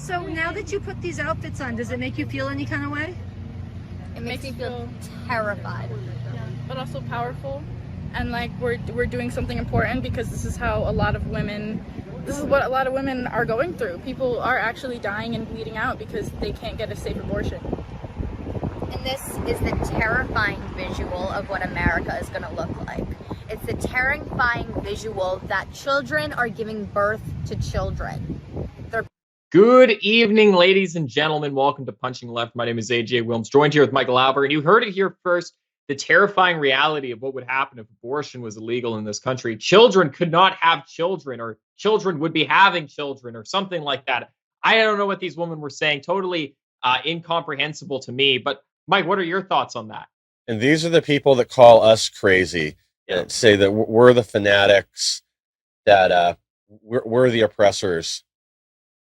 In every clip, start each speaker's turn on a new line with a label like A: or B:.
A: So now that you put these outfits on, does it make you feel any kind of way?
B: It makes me feel terrified.
C: Yeah, but also powerful. And like we're doing something important because this is what a lot of women are going through. People are actually dying and bleeding out because they can't get a safe abortion.
B: And this is the terrifying visual of what America is going to look like. It's the terrifying visual that children are giving birth to children.
D: Good evening, ladies and gentlemen. Welcome to Punching Left. My name is AJ Wilms, joined here with Michael Albert. And you heard it here first, the terrifying reality of what would happen if abortion was illegal in this country. Children could not have children, or children would be having children, or something like that. I don't know what these women were saying. Totally incomprehensible to me. But Mike, what are your thoughts on that?
E: And these are the people that call us crazy and say that we're the fanatics, that we're the oppressors.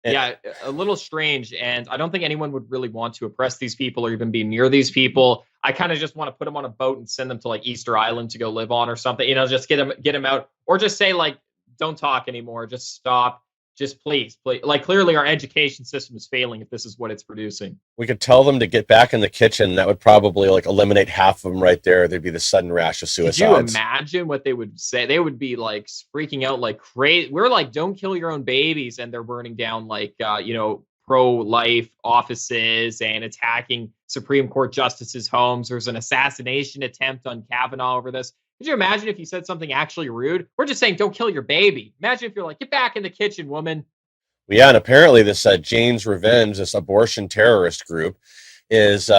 E: And
D: yeah, a little strange. And I don't think anyone would really want to oppress these people or even be near these people. I kind of just want to put them on a boat and send them to like Easter Island to go live on or something, just get them out, or just say like, don't talk anymore. Just stop. Just please. Like clearly our education system is failing if this is what it's producing.
E: we could tell them to get back in the kitchen. That would probably like eliminate half of them right there. There'd be the sudden rash of suicides.
D: Could you imagine what they would say? They would be like freaking out like crazy. We're like, don't kill your own babies. And they're burning down like, pro-life offices and attacking Supreme Court justices' homes. There's an assassination attempt on Kavanaugh over this. Could you imagine if you said something actually rude? We're just saying, don't kill your baby. Imagine if you're like, get back in the kitchen, woman.
E: Well, yeah, and apparently this Jane's Revenge, this abortion terrorist group, is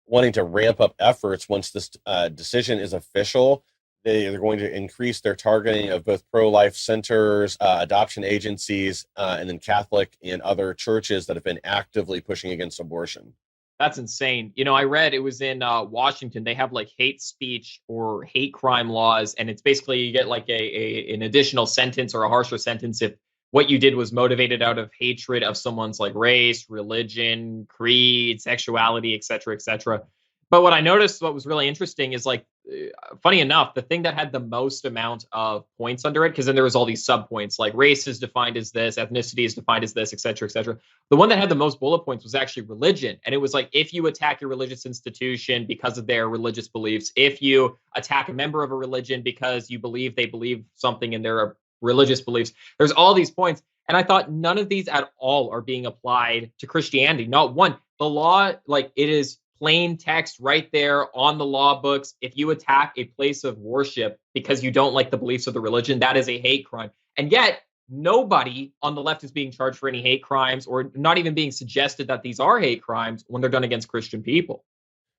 E: wanting to ramp up efforts once this decision is official. They're going to increase their targeting of both pro-life centers, adoption agencies, and then Catholic and other churches that have been actively pushing against abortion.
D: That's insane. I read it was in Washington. They have like hate speech or hate crime laws. And it's basically you get like an additional sentence or a harsher sentence if what you did was motivated out of hatred of someone's like race, religion, creed, sexuality, et cetera, et cetera. But what I noticed, what was really interesting is like, funny enough, the thing that had the most amount of points under it, because then there was all these subpoints, like race is defined as this, ethnicity is defined as this, et cetera, et cetera. The one that had the most bullet points was actually religion. And it was like, if you attack your religious institution because of their religious beliefs, if you attack a member of a religion because you believe they believe something in their religious beliefs, there's all these points. And I thought none of these at all are being applied to Christianity. Not one. The law, like it is plain text right there on the law books. If you attack a place of worship because you don't like the beliefs of the religion, that is a hate crime. And yet nobody on the left is being charged for any hate crimes, or not even being suggested that these are hate crimes when they're done against Christian people.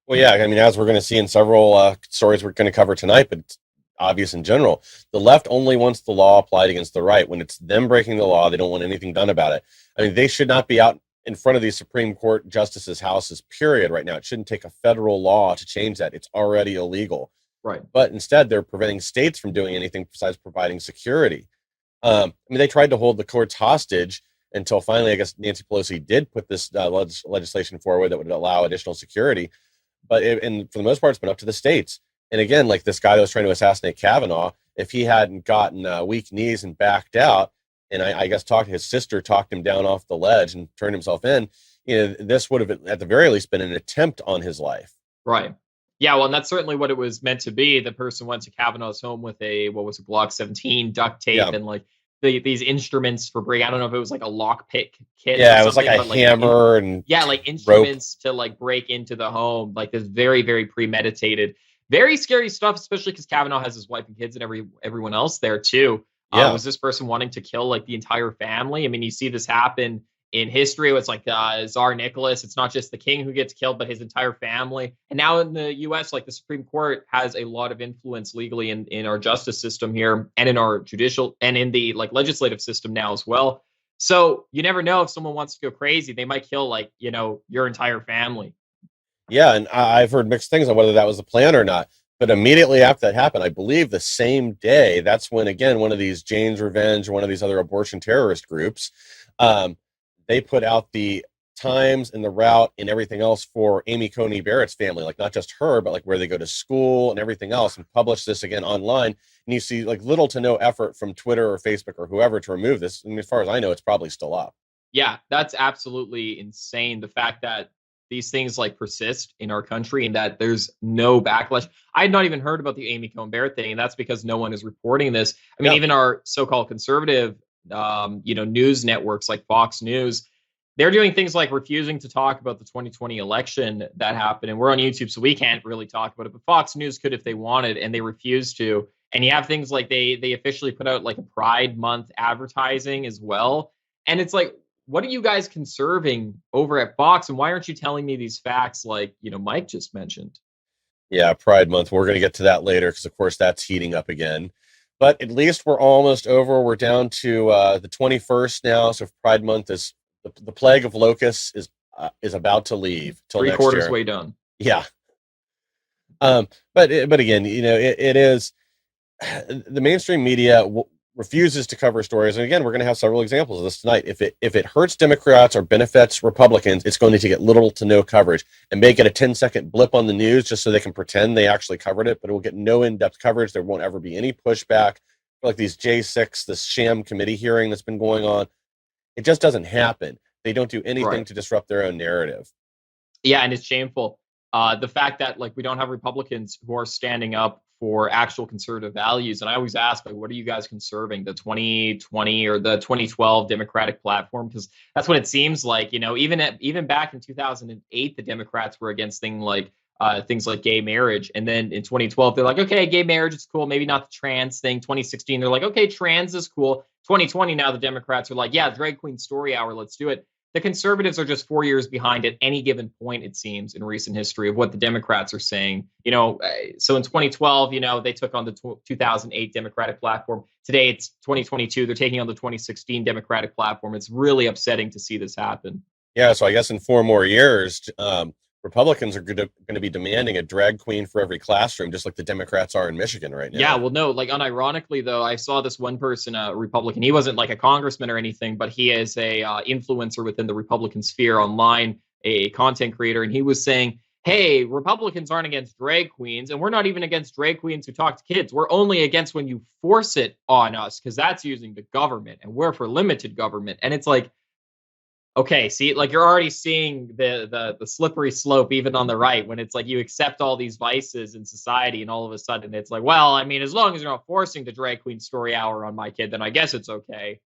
E: Well, yeah, I mean, as we're going to see in several stories we're going to cover tonight, but it's obvious in general, the left only wants the law applied against the right. When it's them breaking the law, they don't want anything done about it. I mean, they should not be out in front of these Supreme Court justices' houses, period, right now. It shouldn't take a federal law to change that. It's already illegal.
D: Right.
E: But instead, they're preventing states from doing anything besides providing security. They tried to hold the courts hostage until finally, I guess, Nancy Pelosi did put this legislation forward that would allow additional security. But for the most part, it's been up to the states. And again, like this guy that was trying to assassinate Kavanaugh, if he hadn't gotten weak knees and backed out, and I guess his sister talked him down off the ledge and turned himself in, this would have at the very least been an attempt on his life.
D: Right. Yeah, well, and that's certainly what it was meant to be. The person went to Kavanaugh's home with a Glock 17 duct tape and like these instruments for break. I don't know if it was like a lockpick kit.
E: Yeah, it was like a hammer and
D: like instruments to like break into the home. Like this very, very premeditated, very scary stuff, especially because Kavanaugh has his wife and kids and everyone else there too.
E: Yeah.
D: Was this person wanting to kill like the entire family? I mean, you see this happen in history. It's like Tsar Nicholas. It's not just the king who gets killed, but his entire family. And now in the U.S., like the Supreme Court has a lot of influence legally in our justice system here, and in our judicial and in the like legislative system now as well. So you never know, if someone wants to go crazy, they might kill like, your entire family.
E: Yeah, and I've heard mixed things on whether that was a plan or not. But immediately after that happened, I believe the same day, that's when, again, one of these Jane's Revenge or one of these other abortion terrorist groups, they put out the times and the route and everything else for Amy Coney Barrett's family, like not just her, but like where they go to school and everything else, and publish this again online. And you see like little to no effort from Twitter or Facebook or whoever to remove this. And as far as I know, it's probably still up.
D: Yeah, that's absolutely insane. The fact that these things like persist in our country and that there's no backlash. I had not even heard about the Amy Colbert thing, and that's because no one is reporting this. I mean,
E: Yeah.
D: even our so-called conservative, news networks like Fox News, they're doing things like refusing to talk about the 2020 election that happened. And we're on YouTube, so we can't really talk about it. But Fox News could if they wanted, and they refuse to. And you have things like they officially put out like a Pride Month advertising as well. And it's like, what are you guys conserving over at Fox, and why aren't you telling me these facts like Mike just mentioned?
E: Yeah, Pride Month. We're going to get to that later because, of course, that's heating up again. But at least we're almost over. We're down to the 21st now. So Pride Month is the plague of locusts is about to leave till
D: Three
E: next
D: quarters
E: year.
D: way done.
E: Yeah. But again, it is the mainstream media refuses to cover stories. And again, we're going to have several examples of this tonight. If it hurts Democrats or benefits Republicans, it's going to get little to no coverage and make it a 10-second blip on the news just so they can pretend they actually covered it, but it will get no in-depth coverage. There won't ever be any pushback. Like these J6, this sham committee hearing that's been going on, it just doesn't happen. They don't do anything to disrupt their own narrative.
D: Yeah, and it's shameful. The fact that like we don't have Republicans who are standing up for actual conservative values. And I always ask, like, what are you guys conserving? The 2020 or the 2012 Democratic platform? Because that's what it seems like. Even back in 2008, the Democrats were against things like gay marriage. And then in 2012, they're like, okay, gay marriage is cool. Maybe not the trans thing. 2016, they're like, okay, trans is cool. 2020, now the Democrats are like, yeah, drag queen story hour, let's do it. The conservatives are just 4 years behind at any given point, it seems, in recent history of what the Democrats are saying. So in 2012, they took on the 2008 Democratic platform. Today, it's 2022. They're taking on the 2016 Democratic platform. It's really upsetting to see this happen.
E: Yeah, so I guess in 4 more years, Republicans are going to be demanding a drag queen for every classroom, just like the Democrats are in Michigan right now.
D: Yeah, well, no, like unironically though, I saw this one person, a Republican. He wasn't like a congressman or anything, but he is a influencer within the Republican sphere online, a content creator, and he was saying, "Hey, Republicans aren't against drag queens, and we're not even against drag queens who talk to kids. We're only against when you force it on us, because that's using the government, and we're for limited government." And it's like, okay, see, like you're already seeing the slippery slope even on the right when it's like you accept all these vices in society and all of a sudden it's like, well, I mean, as long as you're not forcing the drag queen story hour on my kid, then I guess it's okay.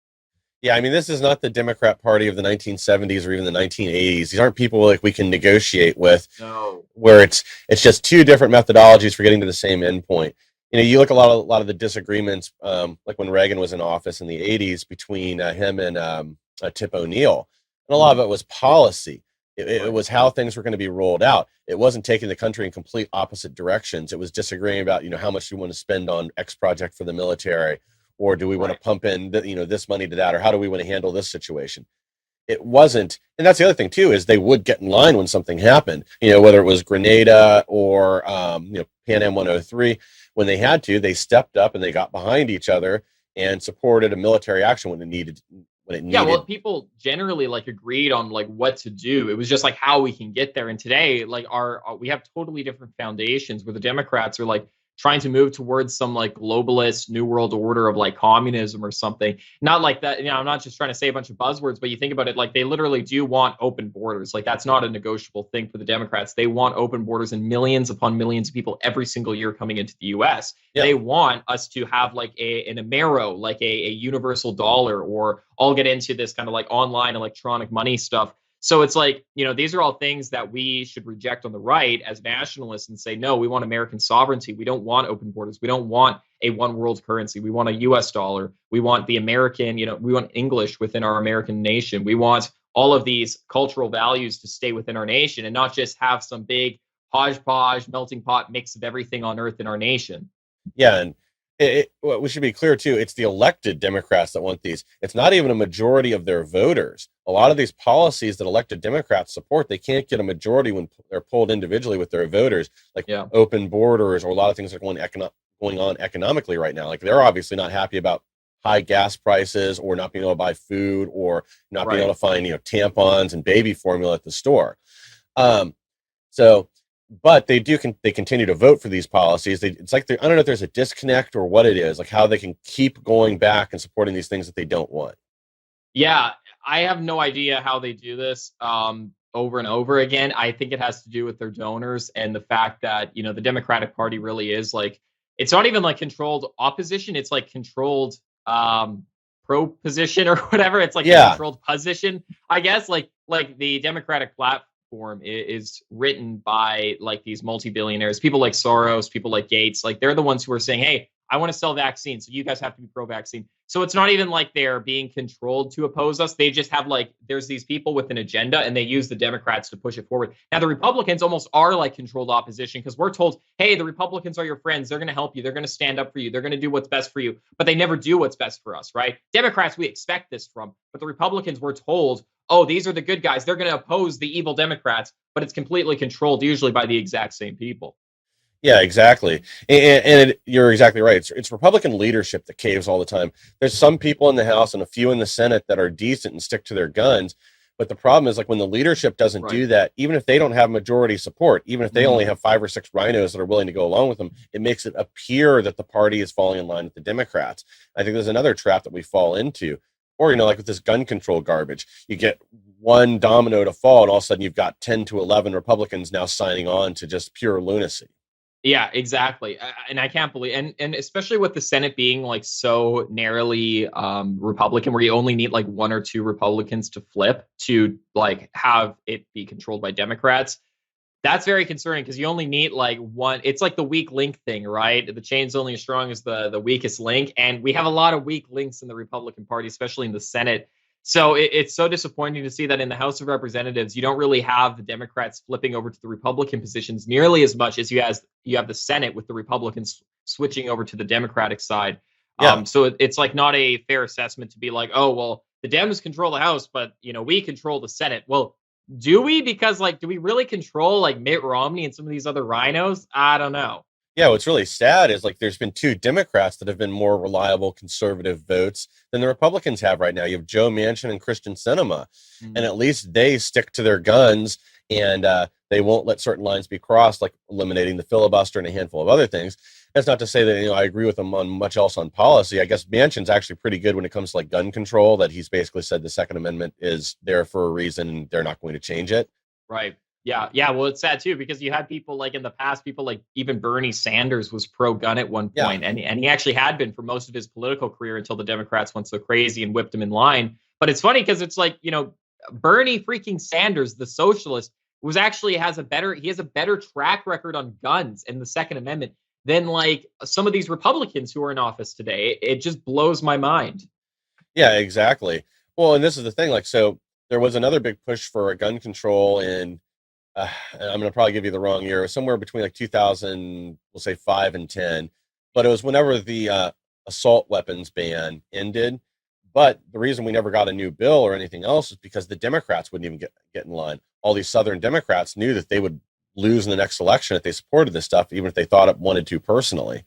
E: Yeah, I mean, this is not the Democrat Party of the 1970s or even the 1980s. These aren't people like we can negotiate with.
D: No.
E: Where it's just two different methodologies for getting to the same endpoint. You look at a lot of the disagreements, like when Reagan was in office in the 80s between him and Tip O'Neill. And a lot of it was policy. It was how things were going to be rolled out. It wasn't taking the country in complete opposite directions. It was disagreeing about, how much we want to spend on X project for the military, or do we want to pump in, this money to that, or how do we want to handle this situation? It wasn't. And that's the other thing too, is they would get in line when something happened, whether it was Grenada or, Pan Am 103, when they had to, they stepped up and they got behind each other and supported a military action when it needed.
D: Yeah, well, people generally like agreed on like what to do. It was just like how we can get there. And today, like we have totally different foundations where the Democrats are like trying to move towards some like globalist new world order of like communism or something. Not like that, I'm not just trying to say a bunch of buzzwords, but you think about it, like they literally do want open borders. Like that's not a negotiable thing for the Democrats. They want open borders and millions upon millions of people every single year coming into the US. Yeah. They want us to have like an Amero, like a universal dollar, or I'll get into this kind of like online electronic money stuff. So it's like, these are all things that we should reject on the right as nationalists and say, no, we want American sovereignty. We don't want open borders. We don't want a one world currency. We want a US dollar. We want the American, we want English within our American nation. We want all of these cultural values to stay within our nation and not just have some big hodgepodge, melting pot mix of everything on earth in our nation.
E: Yeah. And we should be clear too, it's the elected Democrats that want these. It's not even a majority of their voters. A lot of these policies that elected Democrats support, they can't get a majority when they're polled individually with their voters, like open borders or a lot of things that are going on economically right now. Like they're obviously not happy about high gas prices or not being able to buy food or not being able to find, tampons and baby formula at the store. But they continue to vote for these policies. It's like I don't know if there's a disconnect or what it is, like how they can keep going back and supporting these things that they don't want.
D: Yeah, I have no idea how they do this over and over again. I think it has to do with their donors and the fact that, the Democratic Party really is like, it's not even like controlled opposition. It's like controlled pro-position or whatever. It's like a
E: Yeah,
D: controlled position, I guess. Like the Democratic platform is written by like these multi-billionaires, people like Soros, people like Gates. Like they're the ones who are saying, hey, I want to sell vaccines, so you guys have to be pro-vaccine. So it's not even like they're being controlled to oppose us. They just have like, there's these people with an agenda and they use the Democrats to push it forward. Now, the Republicans almost are like controlled opposition because we're told, hey, the Republicans are your friends. They're going to help you. They're going to stand up for you. They're going to do what's best for you. But they never do what's best for us, right? Democrats, we expect this from. But the Republicans, we're told, oh, these are the good guys. They're going to oppose the evil Democrats. But it's completely controlled, usually by the exact same people.
E: yeah, exactly. And you're exactly right. It's Republican leadership that caves all the time. There's some people in the House and a few in the Senate that are decent and stick to their guns. But the problem is, like, when the leadership doesn't do
D: Right.
E: that, even if they don't have majority support, even if they only have 5 or 6 rhinos that are willing to go along with them, it makes it appear that the party is falling in line with the Democrats. I think there's another trap that we fall into. Or, like with this gun control garbage, you get one domino to fall, and all of a sudden you've got 10 to 11 Republicans now signing on to just pure lunacy.
D: Yeah, exactly. And I can't believe, and especially with the Senate being like so narrowly Republican, where you only need like one or two Republicans to flip to like have it be controlled by Democrats. That's very concerning because you only need like one. It's like the weak link thing, right? The chain's only as strong as the weakest link, and we have a lot of weak links in the Republican Party, especially in the Senate. So it's so disappointing to see that in the House of Representatives, you don't really have the Democrats flipping over to the Republican positions nearly as much as you have the Senate with the Republicans switching over to the Democratic side.
E: Yeah.
D: So it's like not a fair assessment to be like, oh well, the Dems control the House, but we control the Senate. Well, do we? Because like, do we really control like Mitt Romney and some of these other rhinos? I don't know.
E: Yeah, what's really sad is like there's been 2 Democrats that have been more reliable conservative votes than the Republicans have right now. You have Joe Manchin and Christian Sinema, and at least they stick to their guns and they won't let certain lines be crossed, like eliminating the filibuster and a handful of other things. That's not to say that I agree with them on much else on policy. I guess Manchin's actually pretty good when it comes to like gun control. That he's basically said the Second Amendment is there for a reason, and they're not going to change it.
D: Right. Yeah. Yeah. Well, it's sad too because you had people like in the past, people like even Bernie Sanders was pro-gun at one
E: Yeah.
D: point, and he actually had been for most of his political career until the Democrats went so crazy and whipped him in line. But it's funny because it's like Bernie freaking Sanders, the socialist, was actually has a better track record on guns and the Second Amendment than like some of these Republicans who are in office today. It just blows my mind.
E: Yeah, exactly. Well, and this is the thing. Like, so there was another big push for a gun control in, and I'm going to probably give you the wrong year, somewhere between like 2000, we'll say 5 and 10. But it was whenever the assault weapons ban ended. But the reason we never got a new bill or anything else is because the Democrats wouldn't even get in line. All these Southern Democrats knew that they would lose in the next election if they supported this stuff, even if they thought it wanted to personally.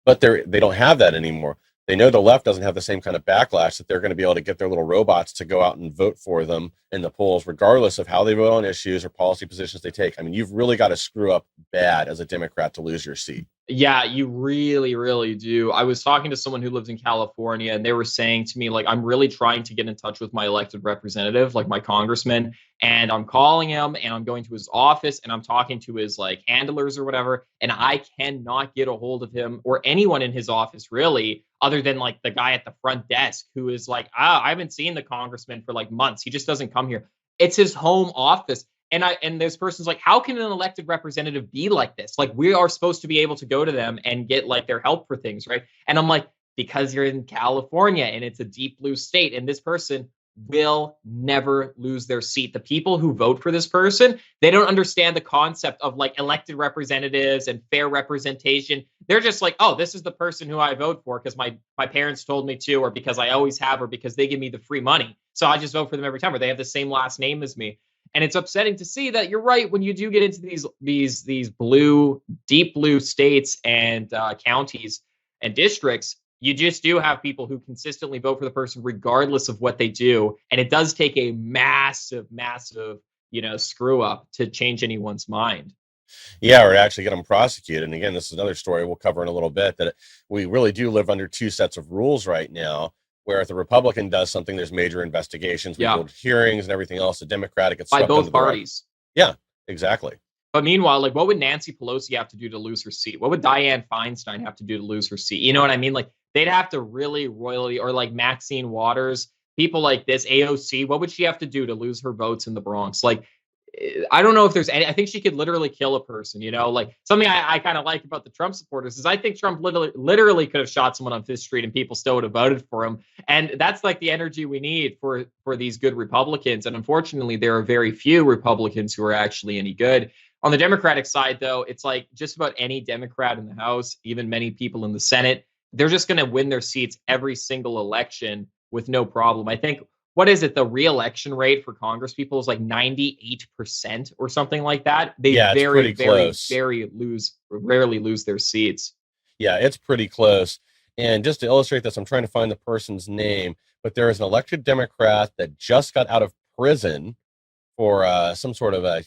E: But they don't have that anymore. They know the left doesn't have the same kind of backlash that they're going to be able to get their little robots to go out and vote for them in the polls, regardless of how they vote on issues or policy positions they take. I mean, you've really got to screw up bad as a Democrat to lose your seat.
D: Yeah, you really, really do. I was talking to someone who lives in California, and they were saying to me, like, I'm really trying to get in touch with my elected representative, like my congressman, and I'm calling him and I'm going to his office and I'm talking to his like handlers or whatever, and I cannot get a hold of him or anyone in his office really, other than like the guy at the front desk who is like, I haven't seen the congressman for like months. He just doesn't come here. It's his home office. And this person's like, how can an elected representative be like this? Like, we are supposed to be able to go to them and get like their help for things, right? And I'm like, because you're in California and it's a deep blue state, and this person will never lose their seat. The people who vote for this person, they don't understand the concept of like elected representatives and fair representation. They're just like, oh, this is the person who I vote for because my parents told me to, or because I always have, or because they give me the free money. So I just vote for them every time, or they have the same last name as me. And it's upsetting to see that you're right when you do get into these blue, deep blue states and counties and districts. You just do have people who consistently vote for the person regardless of what they do, and it does take a massive, massive, screw up to change anyone's mind.
E: Yeah, or actually get them prosecuted. And again, this is another story we'll cover in a little bit, that we really do live under 2 sets of rules right now. Where if the Republican does something, there's major investigations, we hold hearings and everything else. The Democratic gets
D: by
E: swept under
D: both
E: the rug.
D: parties.
E: Yeah, exactly.
D: But meanwhile, like, what would Nancy Pelosi have to do to lose her seat? What would Dianne Feinstein have to do to lose her seat? You know what I mean? Like, they'd have to really royally, or like Maxine Waters, people like this, AOC, what would she have to do to lose her votes in the Bronx? Like, I don't know if there's any, I think she could literally kill a person, you know, like something I kind of like about the Trump supporters is I think Trump literally could have shot someone on Fifth Street and people still would have voted for him. And that's like the energy we need for these good Republicans. And unfortunately, there are very few Republicans who are actually any good. On the Democratic side, though, it's like just about any Democrat in the House, even many people in the Senate, they're just going to win their seats every single election with no problem. I think, what is it? The re-election rate for Congress people is like 98% or something like that. They rarely lose their seats.
E: Yeah, it's pretty close. And just to illustrate this, I'm trying to find the person's name, but there is an elected Democrat that just got out of prison for some sort of a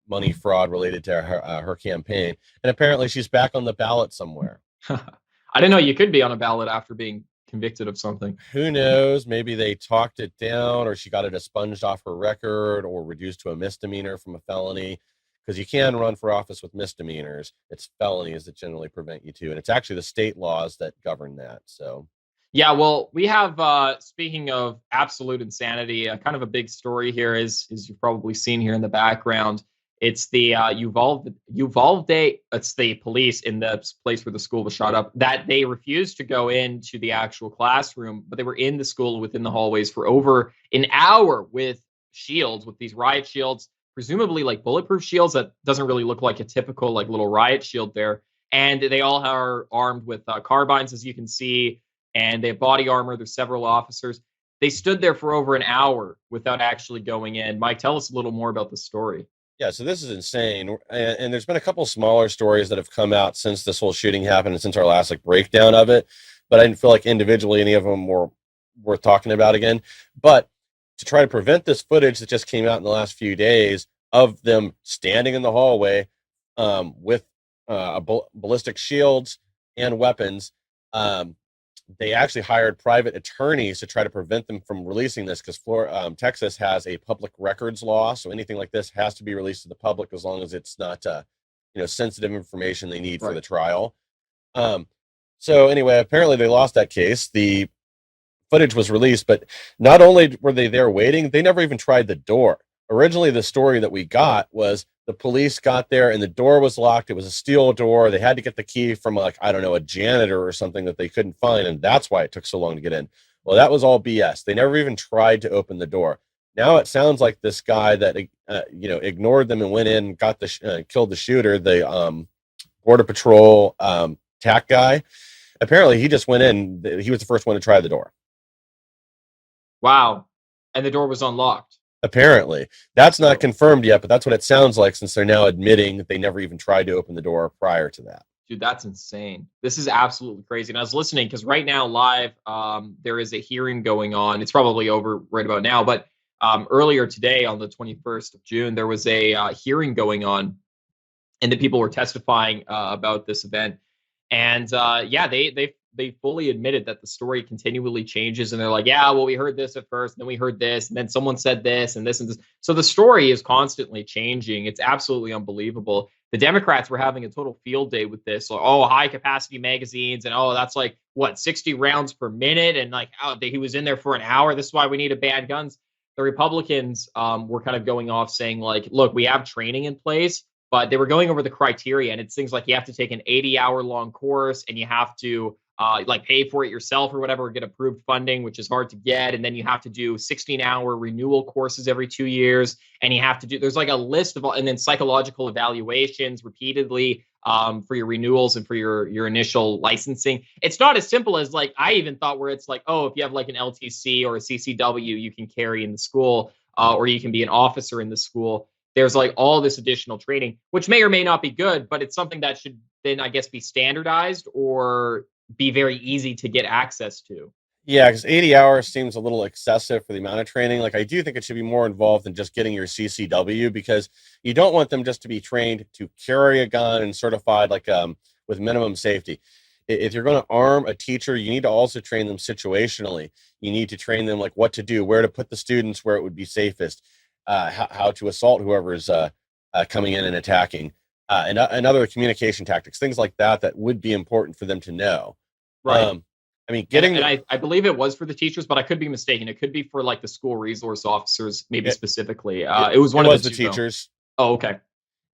E: money fraud related to her campaign, and apparently she's back on the ballot somewhere.
D: I didn't know you could be on a ballot after being convicted of something.
E: Who knows? Maybe they talked it down, or she got it expunged off her record, or reduced to a misdemeanor from a felony. Because you can run for office with misdemeanors. It's felonies that generally prevent you to, and it's actually the state laws that govern that. So,
D: yeah, well, we have, speaking of absolute insanity, kind of a big story here is you've probably seen here in the background. It's the Uvalde. It's the police in the place where the school was shot up. That they refused to go into the actual classroom, but they were in the school within the hallways for over an hour with shields, with these riot shields, presumably like bulletproof shields. That doesn't really look like a typical like little riot shield there. And they all are armed with carbines, as you can see, and they have body armor. There's several officers. They stood there for over an hour without actually going in. Mike, tell us a little more about the story.
E: Yeah, so this is insane. And there's been a couple smaller stories that have come out since this whole shooting happened and since our last like breakdown of it. But I didn't feel like individually any of them were worth talking about again. But to try to prevent this footage that just came out in the last few days of them standing in the hallway with ballistic shields and weapons, they actually hired private attorneys to try to prevent them from releasing this, because Texas has a public records law, so anything like this has to be released to the public as long as it's not sensitive information they need for the trial. So anyway, apparently they lost that case. The footage was released, but not only were they there waiting, they never even tried the door. Originally, the story that we got was the police got there and the door was locked. It was a steel door. They had to get the key from a janitor or something that they couldn't find, and that's why it took so long to get in. Well, that was all BS. They never even tried to open the door. Now it sounds like this guy that ignored them and went in and got killed the shooter, the Border Patrol TAC guy. Apparently, he just went in. He was the first one to try the door.
D: Wow, and the door was unlocked.
E: Apparently. That's not confirmed yet, but that's what it sounds like, since they're now admitting that they never even tried to open the door prior to that.
D: Dude, that's insane. This is absolutely crazy. And I was listening because right now live, there is a hearing going on. It's probably over right about now, but earlier today on the 21st of June, there was a hearing going on, and the people were testifying about this event. And they fully admitted that the story continually changes, and they're like, yeah, well, we heard this at first, and then we heard this, and then someone said this and this and this. So the story is constantly changing. It's absolutely unbelievable. The Democrats were having a total field day with this. Like, oh, high capacity magazines, and oh, that's like what, 60 rounds per minute, and like, oh, he was in there for an hour. This is why we need to ban guns. The Republicans were kind of going off saying like, look, we have training in place, but they were going over the criteria, and it's things like you have to take an 80-hour long course, and you have to pay for it yourself or whatever, or get approved funding, which is hard to get. And then you have to do 16-hour renewal courses every 2 years. And you have to do, there's like a list of all, and then psychological evaluations repeatedly for your renewals and for your initial licensing. It's not as simple as like, I even thought where it's like, oh, if you have like an LTC or a CCW, you can carry in the school, or you can be an officer in the school. There's like all this additional training, which may or may not be good, but it's something that should then, I guess, be standardized or be very easy to get access to.
E: Yeah, because 80 hours seems a little excessive for the amount of training. Like, I do think it should be more involved than just getting your CCW, because you don't want them just to be trained to carry a gun and certified with minimum safety. if you're going to arm a teacher, you need to also train them situationally. You need to train them like what to do, where to put the students, where it would be safest, how to assault whoever is coming in and attacking, and other communication tactics, things like that would be important for them to know.
D: Right.
E: I mean,
D: I believe it was for the teachers, but I could be mistaken. It could be for like the school resource officers, maybe specifically. It was one of the
E: teachers.
D: Oh, okay.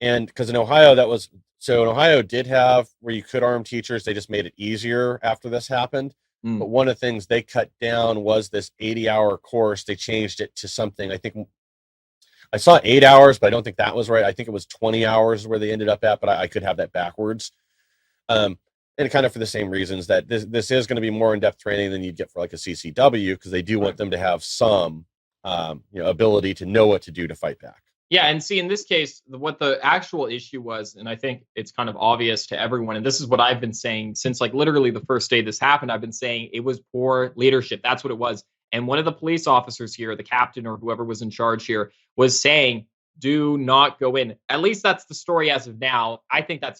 E: And because in Ohio, in Ohio did have where you could arm teachers. They just made it easier after this happened. But one of the things they cut down was this 80-hour course. They changed it to something, I think I saw 8 hours, but I don't think that was right. I think it was 20 hours where they ended up at, but I could have that backwards. And kind of for the same reasons that this is going to be more in-depth training than you'd get for like a CCW, because they do want them to have some ability to know what to do to fight back.
D: Yeah, and see, in this case, what the actual issue was, and I think it's kind of obvious to everyone, and this is what I've been saying since like literally the first day this happened, I've been saying it was poor leadership. That's what it was. And one of the police officers here, the captain or whoever was in charge here, was saying, do not go in. At least that's the story as of now. I think I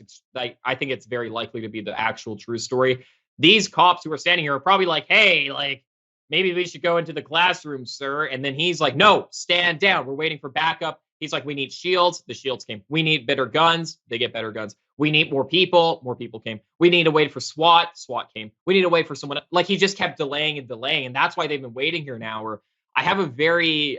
D: think it's very likely to be the actual true story. These cops who are standing here are probably like, hey, like, maybe we should go into the classroom, sir. And then he's like, no, stand down. We're waiting for backup. He's like, we need shields. The shields came. We need better guns. They get better guns. We need more people. More people came. We need to wait for SWAT. SWAT came. We need to wait for someone. Like, he just kept delaying and delaying. And that's why they've been waiting here now. Or I have a very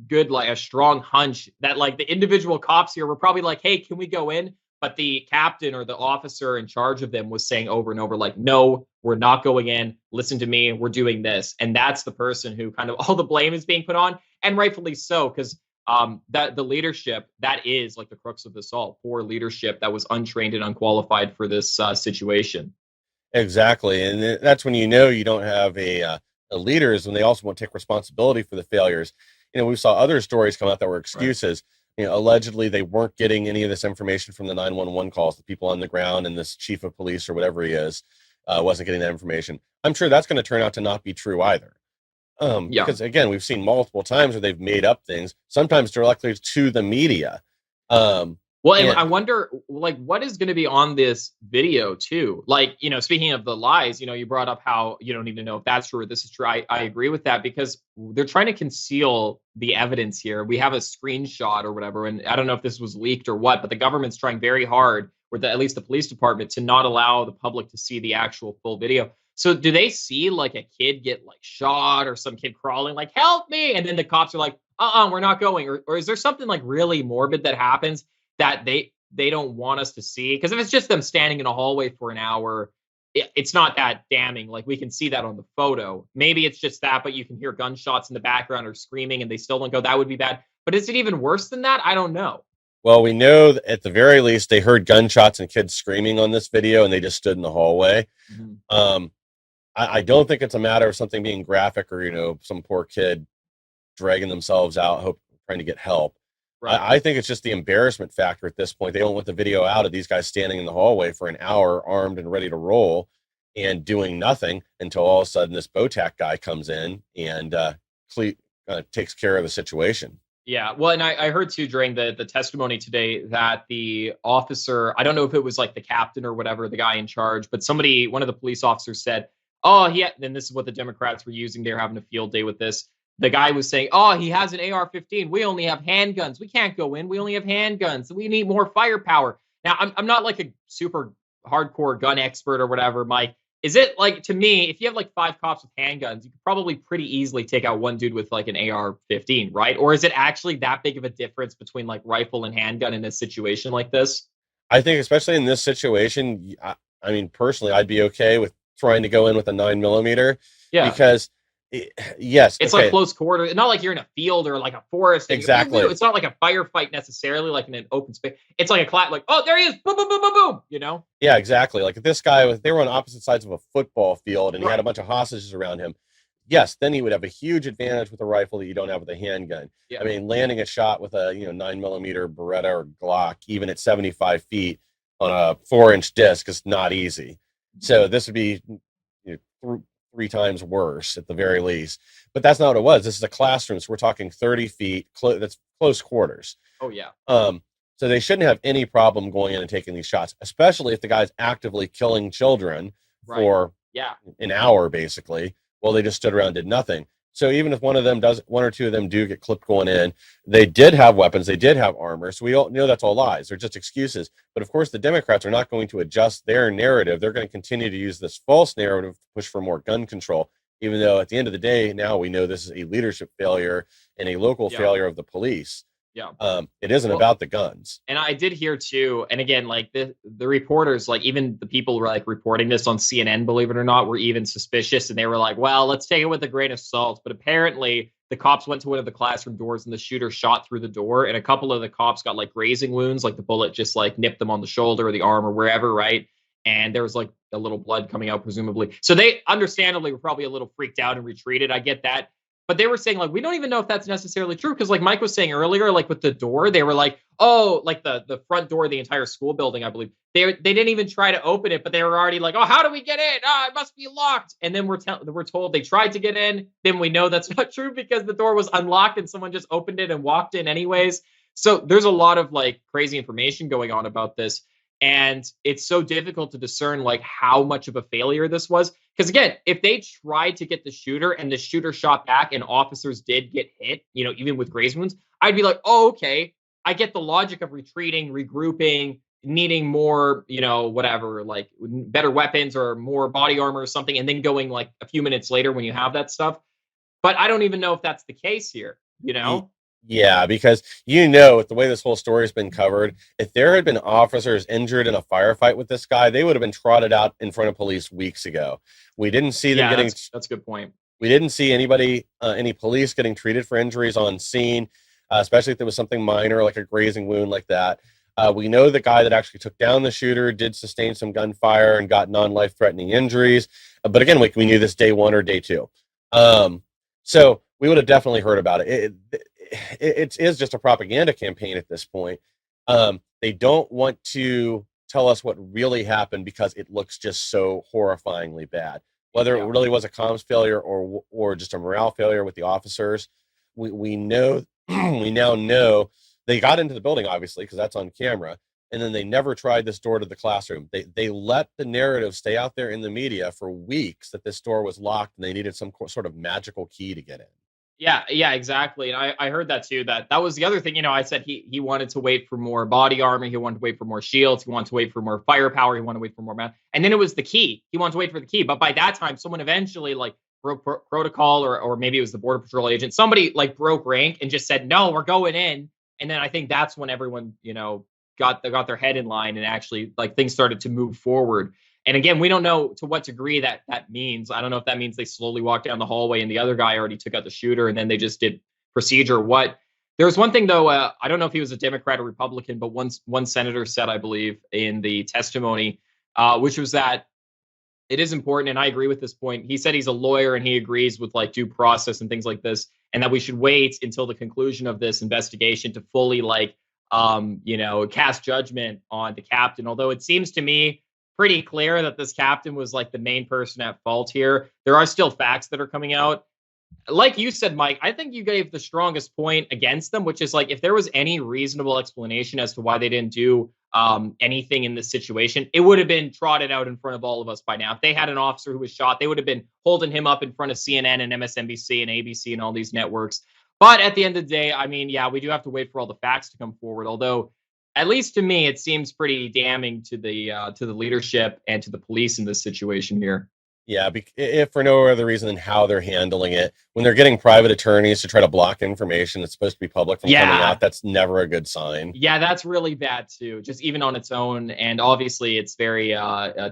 D: good, like a strong hunch that like the individual cops here were probably like, hey, can we go in? But the captain or the officer in charge of them was saying over and over, like, no, we're not going in. Listen to me. We're doing this. And that's the person who kind of all the blame is being put on. And rightfully so, because that the leadership, that is like the crux of this all, poor leadership that was untrained and unqualified for this situation.
E: Exactly. And that's when you don't have a leaders, when they also won't take responsibility for the failures. We saw other stories come out that were excuses. Right. Allegedly they weren't getting any of this information from the 911 calls, the people on the ground, and this chief of police or whatever he is wasn't getting that information. I'm sure that's going to turn out to not be true either. Because again, we've seen multiple times where they've made up things, sometimes directly to the media. And
D: I wonder, like, what is going to be on this video too? Like, speaking of the lies, you brought up how you don't even know if that's true or this is true. I agree with that, because they're trying to conceal the evidence here. We have a screenshot or whatever, and I don't know if this was leaked or what, but the government's trying very hard, or at least the police department, to not allow the public to see the actual full video. So do they see like a kid get like shot or some kid crawling like, help me? And then the cops are like, we're not going. Or is there something like really morbid that happens that they don't want us to see? Because if it's just them standing in a hallway for an hour, it's not that damning. Like, we can see that on the photo. Maybe it's just that, but you can hear gunshots in the background or screaming and they still don't go. That would be bad. But is it even worse than that? I don't know.
E: Well, we know that at the very least they heard gunshots and kids screaming on this video, and they just stood in the hallway. Mm-hmm. I don't think it's a matter of something being graphic or, some poor kid dragging themselves out, trying to get help. Right. I think it's just the embarrassment factor at this point. They don't want the video out of these guys standing in the hallway for an hour, armed and ready to roll, and doing nothing until all of a sudden this BOTAC guy comes in and takes care of the situation.
D: Yeah, well, and I heard too during the testimony today that the officer, I don't know if it was like the captain or whatever, the guy in charge, but one of the police officers said, then this is what the Democrats were using. They're having a field day with this. The guy was saying, he has an AR-15. We only have handguns. We can't go in. We only have handguns. We need more firepower. Now, I'm not like a super hardcore gun expert or whatever, Mike. Is it like, to me, if you have like 5 cops with handguns, you could probably pretty easily take out one dude with like an AR-15, right? Or is it actually that big of a difference between like rifle and handgun in a situation like this?
E: I think especially in this situation, I mean, personally, I'd be okay with trying to go in with a 9mm. Yeah. Because yes,
D: it's like close quarter. Not like you're in a field or like a forest.
E: Exactly.
D: It's not like a firefight necessarily, like in an open space. It's like a clap, like, there he is, boom, boom, boom, boom, boom.
E: Yeah, exactly. Like if this guy they were on opposite sides of a football field and he had a bunch of hostages around him. Yes, then he would have a huge advantage with a rifle that you don't have with a handgun. Yeah. I mean, landing a shot with a 9mm Beretta or Glock, even at 75 feet on a 4-inch disc, is not easy. So this would be 3 times worse at the very least. But that's not what it was. This is a classroom, so we're talking 30 feet. That's close quarters.
D: Oh yeah.
E: So they shouldn't have any problem going in and taking these shots, especially if the guy's actively killing children for an hour, basically. Well, they just stood around and did nothing. So even if one or two of them do get clipped going in, they did have weapons, they did have armor. So we all know that's all lies. They're just excuses. But of course, the Democrats are not going to adjust their narrative. They're going to continue to use this false narrative to push for more gun control, even though at the end of the day, now we know this is a leadership failure and a local failure of the police. It isn't about the guns.
D: And I did hear too, and again, like the reporters, like even the people who were like reporting this on CNN, believe it or not, were even suspicious, and they were like, well, let's take it with a grain of salt. But apparently the cops went to one of the classroom doors and the shooter shot through the door, and a couple of the cops got like grazing wounds, like the bullet just like nipped them on the shoulder or the arm or wherever, right? And there was like a little blood coming out, presumably. So they understandably were probably a little freaked out and retreated. I get that. But they were saying, like, we don't even know if that's necessarily true. Because like Mike was saying earlier, like with the door, they were like, oh, like the front door of the entire school building, I believe. They didn't even try to open it, but they were already like, oh, how do we get in? It must be locked. And then we're told they tried to get in. Then we know that's not true because the door was unlocked and someone just opened it and walked in anyways. So there's a lot of like crazy information going on about this. And it's so difficult to discern like how much of a failure this was. Because again, if they tried to get the shooter and the shooter shot back and officers did get hit, you know, even with graze wounds, I'd be like, oh, okay, I get the logic of retreating, regrouping, needing more, you know, whatever, like better weapons or more body armor or something, and then going like a few minutes later when you have that stuff. But I don't even know if that's the case here, you know?
E: Yeah, because you know, with the way this whole story has been covered, if there had been officers injured in a firefight with this guy, they would have been trotted out in front of police weeks ago. We didn't see them getting.
D: That's a good point.
E: We didn't see anybody, any police getting treated for injuries on scene, especially if there was something minor like a grazing wound like that. We know the guy that actually took down the shooter did sustain some gunfire and got non-life-threatening injuries. But again, we knew this day one or day two. So we would have definitely heard about it. It is just a propaganda campaign at this point. They don't want to tell us what really happened because it looks just so horrifyingly bad. Whether it really was a comms failure or just a morale failure with the officers, we know we now know they got into the building, obviously, because that's on camera, and then they never tried this door to the classroom. They let the narrative stay out there in the media for weeks that this door was locked and they needed some sort of magical key to get in.
D: Yeah, exactly. And I heard that too, that was the other thing, you know, I said he wanted to wait for more body armor. He wanted to wait for more shields. He wanted to wait for more firepower. He wanted to wait for more man. And then it was the key. He wanted to wait for the key. But by that time, someone eventually like broke protocol or maybe it was the Border Patrol agent. Somebody like broke rank and just said, no, we're going in. And then I think that's when everyone, you know, got their head in line and actually like things started to move forward. And again, we don't know to what degree that means. I don't know if that means they slowly walked down the hallway and the other guy already took out the shooter and then they just did procedure. What? There was one thing, though, I don't know if he was a Democrat or Republican, but one senator said, I believe, in the testimony, which was that it is important. And I agree with this point. He said he's a lawyer and he agrees with like due process and things like this, and that we should wait until the conclusion of this investigation to fully like, you know, cast judgment on the captain. Although it seems to me pretty clear that this captain was like the main person at fault here. There are still facts that are coming out. Like you said, Mike, I think you gave the strongest point against them, which is like if there was any reasonable explanation as to why they didn't do anything in this situation, it would have been trotted out in front of all of us by now. If they had an officer who was shot, they would have been holding him up in front of CNN and MSNBC and ABC and all these networks. But at the end of the day, I mean, yeah, we do have to wait for all the facts to come forward, although at least to me, it seems pretty damning to the leadership and to the police in this situation here.
E: Yeah, if for no other reason than how they're handling it. When they're getting private attorneys to try to block information that's supposed to be public from coming out, that's never a good sign.
D: Yeah, that's really bad too, just even on its own. And obviously it's very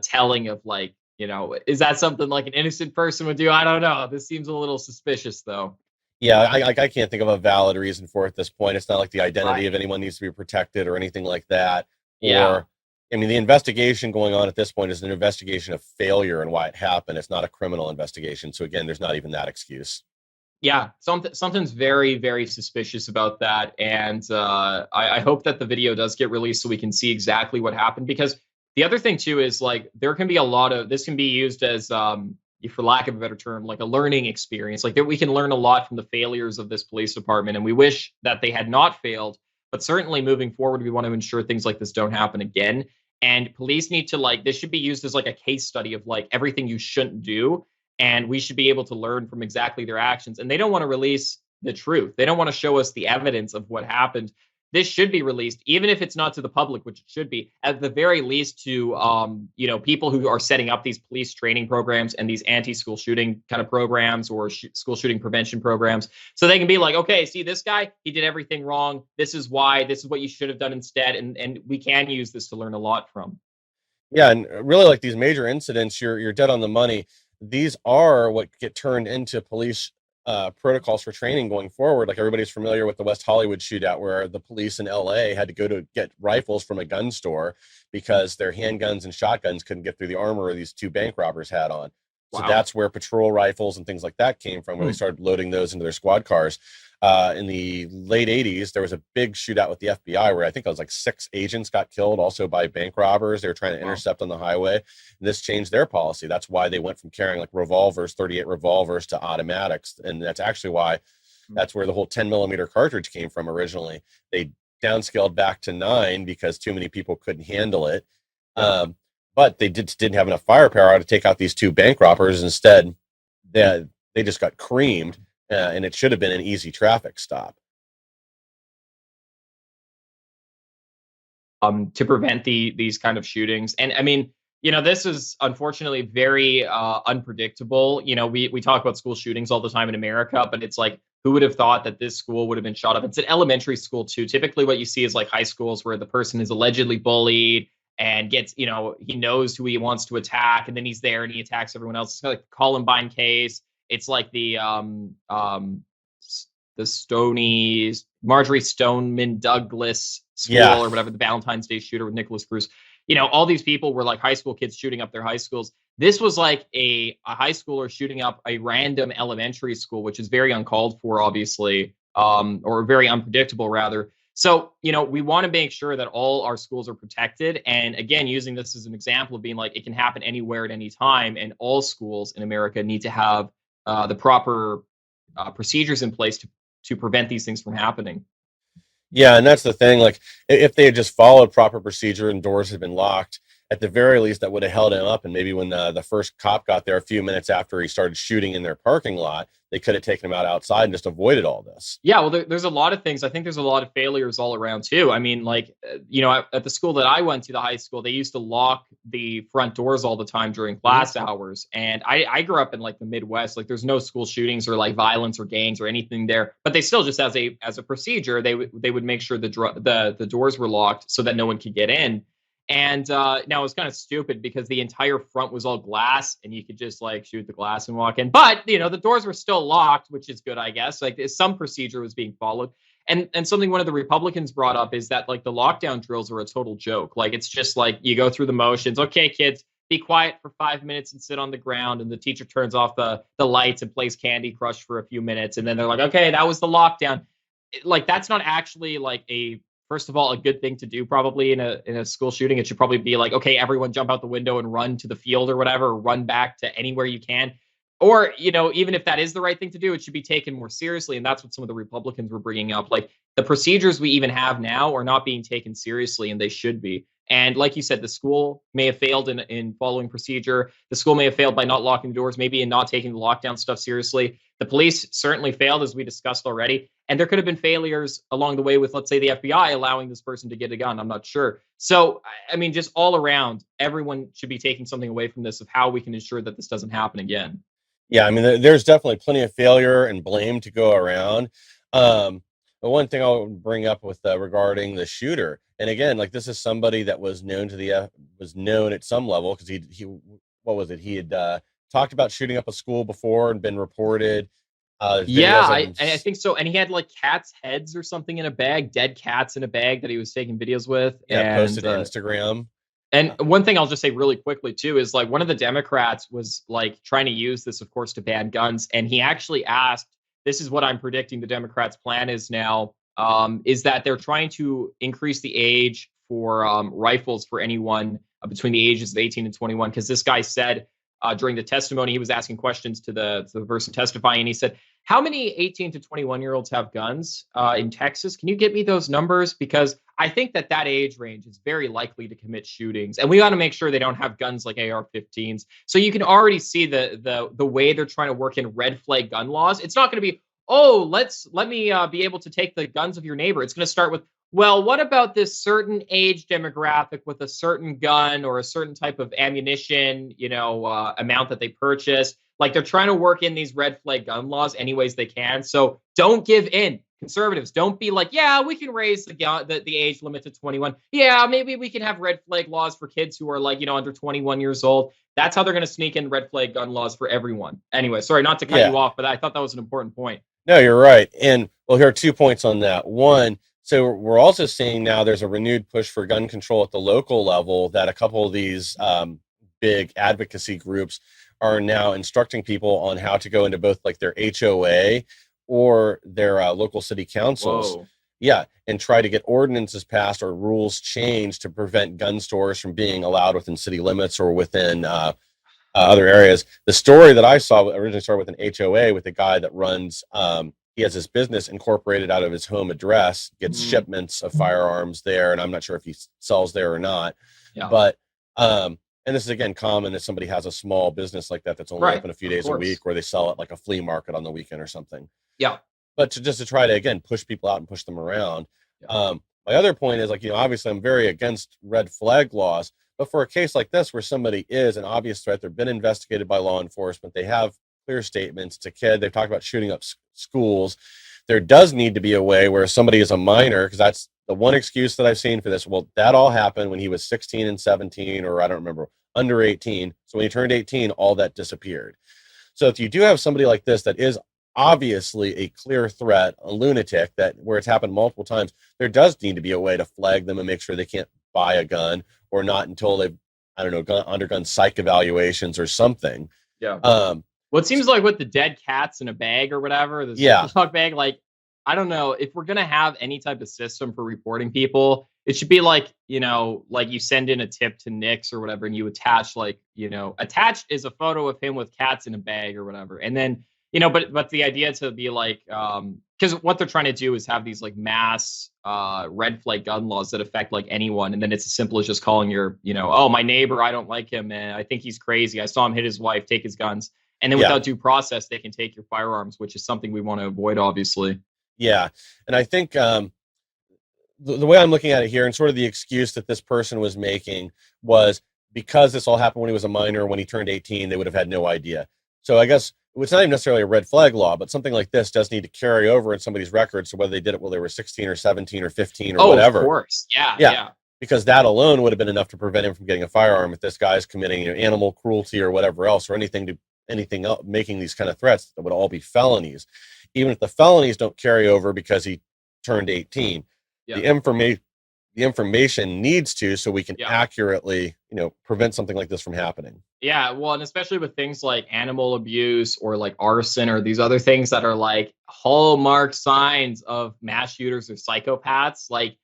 D: telling of like, you know, is that something like an innocent person would do? I don't know. This seems a little suspicious though.
E: Yeah, I can't think of a valid reason for it at this point. It's not like the identity of anyone needs to be protected or anything like that.
D: Yeah.
E: I mean, the investigation going on at this point is an investigation of failure and why it happened. It's not a criminal investigation. So again, there's not even that excuse.
D: Yeah, something's very, very suspicious about that. And I hope that the video does get released so we can see exactly what happened. Because the other thing too is like there can be a lot of this can be used as for lack of a better term, like a learning experience, like that we can learn a lot from the failures of this police department. And we wish that they had not failed. but certainly moving forward, we want to ensure things like this don't happen again. And police need to like, this should be used as like a case study of like everything you shouldn't do. And we should be able to learn from exactly their actions. And they don't want to release the truth. They don't want to show us the evidence of what happened. This should be released, even if it's not to the public, which it should be, at the very least to people who are setting up these police training programs and these anti-school shooting kind of programs or school shooting prevention programs, so they can be like, okay, see this guy, he did everything wrong. This is why. This is what you should have done instead, and we can use this to learn a lot from.
E: Yeah, and really, like these major incidents, you're dead on the money. These are what get turned into police protocols for training going forward. Like everybody's familiar with the West Hollywood shootout, where the police in LA had to go to get rifles from a gun store because their handguns and shotguns couldn't get through the armor these two bank robbers had on. So
D: Wow.
E: that's where patrol rifles and things like that came from, where they started loading those into their squad cars. In the late 80s, there was a big shootout with the FBI where I think it was like 6 agents got killed also by bank robbers. They were trying to intercept on the highway. And this changed their policy. That's why they went from carrying like revolvers, 38 revolvers, to automatics. And that's actually why that's where the whole 10mm cartridge came from originally. They downscaled back to 9 because too many people couldn't handle it. But they didn't have enough firepower to take out these 2 bank robbers. Instead, they just got creamed, and it should have been an easy traffic stop.
D: To prevent these kind of shootings. And I mean, this is unfortunately very unpredictable. We talk about school shootings all the time in America, but it's like, who would have thought that this school would have been shot up? It's an elementary school too. Typically what you see is like high schools where the person is allegedly bullied and gets, he knows who he wants to attack, and then he's there and he attacks everyone else. It's kind of like the Columbine case. It's like the Marjorie Stoneman Douglas school or whatever, the Valentine's Day shooter with Nicholas Cruz. All these people were like high school kids shooting up their high schools. This was like a high schooler shooting up a random elementary school, which is very uncalled for, obviously, or very unpredictable, rather. So, we want to make sure that all our schools are protected. And again, using this as an example of being like, it can happen anywhere at any time. And all schools in America need to have the proper procedures in place to prevent these things from happening.
E: Yeah, and that's the thing. Like, if they had just followed proper procedure and doors had been locked, at the very least, that would have held him up. And maybe when the first cop got there a few minutes after he started shooting in their parking lot, they could have taken him out outside and just avoided all this.
D: Yeah, well, there's a lot of things. I think there's a lot of failures all around too. I mean, like, at the school that I went to, the high school, they used to lock the front doors all the time during class hours. And I grew up in like the Midwest. Like, there's no school shootings or like violence or gangs or anything there. But they still, just as a procedure, they would make sure the doors were locked so that no one could get in. And now it was kind of stupid because the entire front was all glass and you could just like shoot the glass and walk in. But, the doors were still locked, which is good, I guess. Like, some procedure was being followed. And something one of the Republicans brought up is that like the lockdown drills are a total joke. Like, it's just like you go through the motions. Okay, kids, be quiet for 5 minutes and sit on the ground. And the teacher turns off the lights and plays Candy Crush for a few minutes. And then they're like, okay, that was the lockdown. Like, that's not actually like first of all, a good thing to do probably in a school shooting. It should probably be like, okay, everyone jump out the window and run to the field or whatever, or run back to anywhere you can. Or, even if that is the right thing to do, it should be taken more seriously. And that's what some of the Republicans were bringing up. Like, the procedures we even have now are not being taken seriously, and they should be. And like you said, the school may have failed in following procedure. The school may have failed by not locking the doors, maybe in not taking the lockdown stuff seriously. The police certainly failed, as we discussed already. And there could have been failures along the way with, let's say, the FBI allowing this person to get a gun. I'm not sure. So, I mean, just all around, everyone should be taking something away from this of how we can ensure that this doesn't happen again.
E: Yeah, I mean, there's definitely plenty of failure and blame to go around. But one thing I'll bring up with regarding the shooter, and again, like, this is somebody that was known to was known at some level, because he what was it? He had talked about shooting up a school before and been reported.
D: Yeah, I think so. And he had like cats' heads or something in a bag, dead cats in a bag that he was taking videos with.
E: Yeah,
D: and
E: posted to Instagram.
D: And one thing I'll just say really quickly too is like one of the Democrats was like trying to use this, of course, to ban guns. And he actually asked, this is what I'm predicting the Democrats' plan is now, is that they're trying to increase the age for rifles for anyone between the ages of 18 and 21. Because this guy said during the testimony, he was asking questions to the person testifying, and he said, how many 18 to 21-year-olds have guns in Texas? Can you get me those numbers? Because I think that age range is very likely to commit shootings, and we got to make sure they don't have guns like AR-15s. So you can already see the way they're trying to work in red flag gun laws. It's not going to be, oh, let me be able to take the guns of your neighbor. It's going to start with, well, what about this certain age demographic with a certain gun or a certain type of ammunition, amount that they purchased? Like, they're trying to work in these red flag gun laws any ways they can. So don't give in. Conservatives, don't be like, yeah, we can raise the age limit to 21. Yeah, maybe we can have red flag laws for kids who are like, under 21 years old. That's how they're going to sneak in red flag gun laws for everyone. Anyway, sorry, not to cut you off, but I thought that was an important point.
E: No, you're right. And well, here are 2 points on that. One, so we're also seeing now there's a renewed push for gun control at the local level, that a couple of these big advocacy groups are now instructing people on how to go into both like their HOA or their local city councils.
D: Whoa.
E: Yeah, and try to get ordinances passed or rules changed to prevent gun stores from being allowed within city limits or within other areas. The story that I saw originally started with an HOA with a guy that runs, he has his business incorporated out of his home address, gets shipments of firearms there, and I'm not sure if he sells there or not. Yeah. But and this is again common if somebody has a small business like that that's only open a few days a week, or they sell at like a flea market on the weekend or something.
D: Yeah.
E: But to try to again push people out and push them around. Yeah. My other point is, like, obviously I'm very against red flag laws, but for a case like this where somebody is an obvious threat, they've been investigated by law enforcement, they have clear statements, it's a kid, they've talked about shooting up schools. There does need to be a way where somebody is a minor, because that's the one excuse that I've seen for this. Well, that all happened when he was 16 and 17, or I don't remember, under 18. So when he turned 18, all that disappeared. So if you do have somebody like this that is obviously a clear threat, a lunatic, that where it's happened multiple times, there does need to be a way to flag them and make sure they can't buy a gun, or not until they've, I don't know, undergone psych evaluations or something.
D: Yeah. Well, it seems like with the dead cats in a bag or whatever, the dog bag, like, I don't know, if we're going to have any type of system for reporting people, it should be like, like you send in a tip to Nick's or whatever, and you attach attached is a photo of him with cats in a bag or whatever. And then, but the idea to be like, because what they're trying to do is have these like mass red flag gun laws that affect like anyone. And then it's as simple as just calling your, oh, my neighbor, I don't like him, man. I think he's crazy. I saw him hit his wife, take his guns. And then without due process, they can take your firearms, which is something we want to avoid, obviously.
E: Yeah. And I think the way I'm looking at it here, and sort of the excuse that this person was making, was because this all happened when he was a minor, when he turned 18, they would have had no idea. So I guess it's not even necessarily a red flag law, but something like this does need to carry over in somebody's records. So whether they did it while they were 16 or 17 or 15 or whatever.
D: Of course. Yeah.
E: Because that alone would have been enough to prevent him from getting a firearm if this guy's committing animal cruelty or whatever else, or anything else, making these kind of threats that would all be felonies. Even if the felonies don't carry over because he turned 18, the information needs to, so we can accurately, prevent something like this from happening.
D: Yeah, well, and especially with things like animal abuse or like arson or these other things that are like hallmark signs of mass shooters or psychopaths. Like,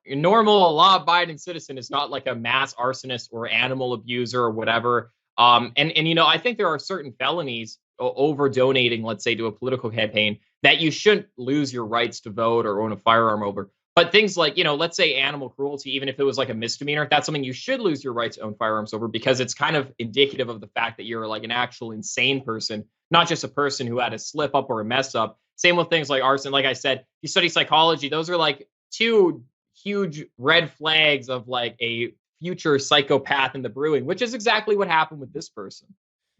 D: normal law-abiding citizen is not like a mass arsonist or animal abuser or whatever. And I think there are certain felonies over donating, let's say, to a political campaign that you shouldn't lose your rights to vote or own a firearm over. But things like, let's say animal cruelty, even if it was like a misdemeanor, that's something you should lose your right to own firearms over, because it's kind of indicative of the fact that you're like an actual insane person, not just a person who had a slip up or a mess up. Same with things like arson. Like I said, you study psychology, those are like two huge red flags of like a future psychopath in the brewing, which is exactly what happened with this person.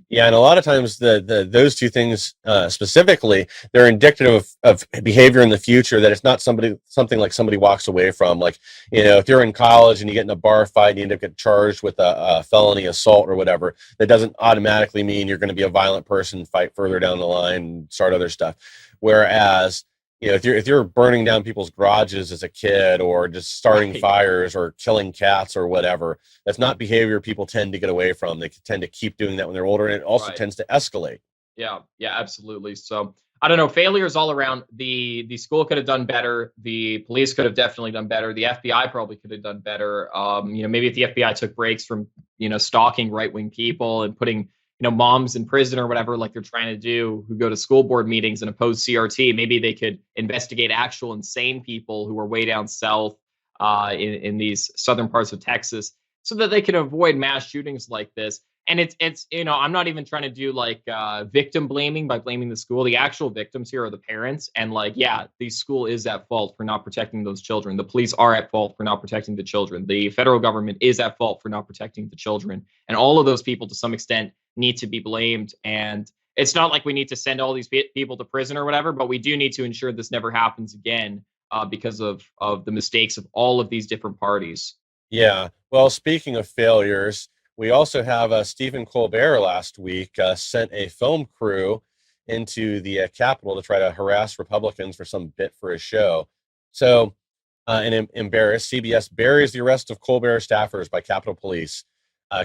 E: Yeah, and a lot of times those two things specifically, they're indicative of behavior in the future, that it's not something like somebody walks away from. Like, if you're in college and you get in a bar fight and you end up getting charged with a felony assault or whatever, that doesn't automatically mean you're going to be a violent person, fight further down the line, and start other stuff. Whereas, if you're burning down people's garages as a kid, or just starting fires or killing cats or whatever, that's not behavior people tend to get away from. They tend to keep doing that when they're older, and it also tends to escalate.
D: Yeah, absolutely. So I don't know, failures all around. The school could have done better. The police could have definitely done better. The FBI probably could have done better. Maybe if the FBI took breaks from, stalking right-wing people and putting, moms in prison or whatever, like they're trying to do, who go to school board meetings and oppose CRT, maybe they could investigate actual insane people who are way down south in these southern parts of Texas, so that they can avoid mass shootings like this. And it's I'm not even trying to do like victim blaming by blaming the school. The actual victims here are the parents, and like, yeah, the school is at fault for not protecting those children. The police are at fault for not protecting the children. The federal government is at fault for not protecting the children, and all of those people to some extent need to be blamed. And it's not like we need to send all these people to prison or whatever, but we do need to ensure this never happens again because of the mistakes of all of these different parties.
E: Yeah. Well, speaking of failures, we also have Stephen Colbert last week sent a film crew into the Capitol to try to harass Republicans for some bit for his show. So, and embarrassed, CBS buries the arrest of Colbert staffers by Capitol Police.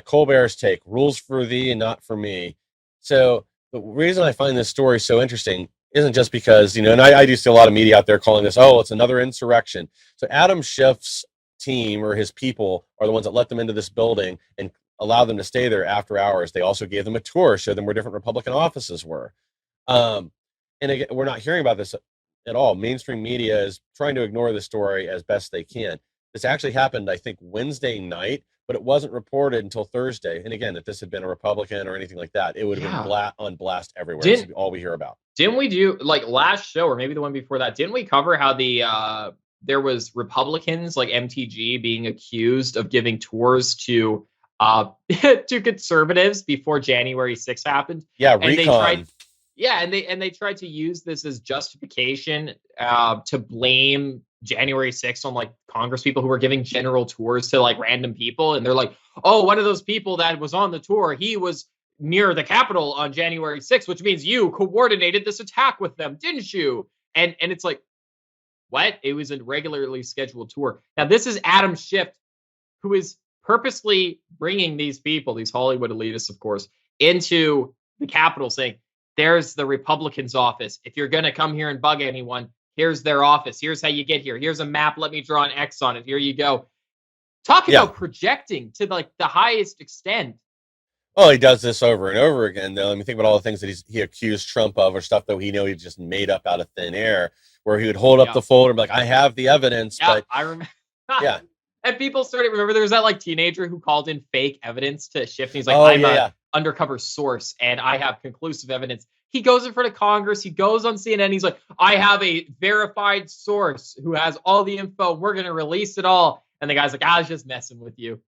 E: Colbert's take: rules for thee and not for me. So the reason I find this story so interesting isn't just because, and I do see a lot of media out there calling this, oh, it's another insurrection. So Adam Schiff's team, or his people, are the ones that let them into this building and allow them to stay there after hours. They also gave them a tour, showed them where different Republican offices were. And again, we're not hearing about this at all. Mainstream media is trying to ignore the story as best they can. This actually happened, I think, Wednesday night, but it wasn't reported until Thursday. And again, if this had been a Republican or anything like that, it would have been on blast everywhere. This is all we hear about.
D: Didn't we do, like last show, or maybe the one before that, didn't we cover how there was Republicans like MTG being accused of giving tours to to conservatives before January 6th happened?
E: Yeah,
D: and
E: recon.
D: They tried to use this as justification to blame January 6th on like Congress people who were giving general tours to like random people. And they're like, oh, one of those people that was on the tour, he was near the Capitol on January 6th, which means you coordinated this attack with them, didn't you? And it's like, what? It was a regularly scheduled tour. Now, this is Adam Schiff, who is purposely bringing these people, these Hollywood elitists, of course, into the Capitol, saying, there's the Republicans' office. If you're going to come here and bug anyone, here's their office. Here's how you get here. Here's a map. Let me draw an X on it. Here you go. Talk about projecting to like the highest extent.
E: Well, he does this over and over again, though. I mean, think about all the things that he accused Trump of, or stuff that he just made up out of thin air, where he would hold up the folder and be like, I have the evidence.
D: Yeah,
E: but
D: I remember.
E: Yeah.
D: And people started, remember there was that like teenager who called in fake evidence to Schiff. And he's like, I'm an undercover source and I have conclusive evidence. He goes in front of Congress. He goes on CNN. He's like, I have a verified source who has all the info. We're going to release it all. And the guy's like, I was just messing with you.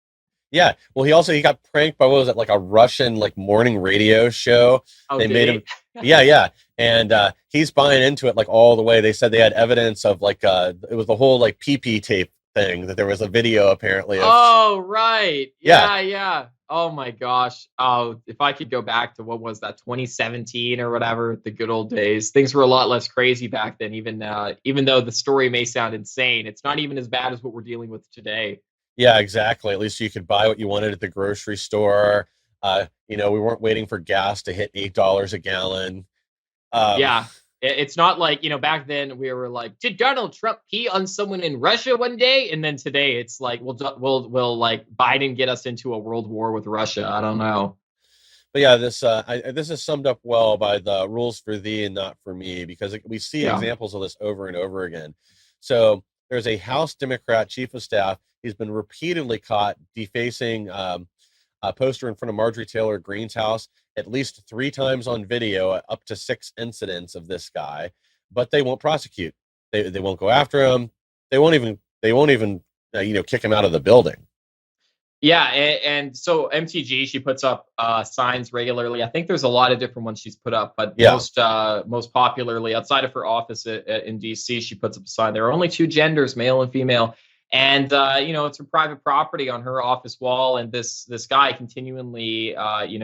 E: Yeah. Well, he got pranked by, what was it, like a Russian like morning radio show.
D: Oh,
E: they made him. Yeah. And he's buying into it like all the way. They said they had evidence of like it was the whole like PP tape thing, that there was a video apparently of.
D: Oh, right. Yeah. Oh my gosh. Oh, if I could go back to, what was that, 2017 or whatever, the good old days. Things were a lot less crazy back then, even though the story may sound insane. It's not even as bad as what we're dealing with today.
E: Yeah, exactly. At least you could buy what you wanted at the grocery store. We weren't waiting for gas to hit $8 a gallon.
D: Yeah. It's not like, back then we were like, did Donald Trump pee on someone in Russia one day? And then today it's like, will like Biden get us into a world war with Russia? I don't know.
E: But yeah, this is summed up well by the rules for thee and not for me, because we see examples of this over and over again. So there's a House Democrat chief of staff. He's been repeatedly caught defacing a poster in front of Marjorie Taylor Greene's house at least 3 times on video, up to 6 incidents of this guy, but they won't prosecute. They won't go after him. They won't even kick him out of the building.
D: Yeah, and so MTG, she puts up signs regularly. I think there's a lot of different ones she's put up, but most popularly, outside of her office in DC, she puts up a sign. There are only 2 genders, male and female. And it's her private property on her office wall, and this guy continually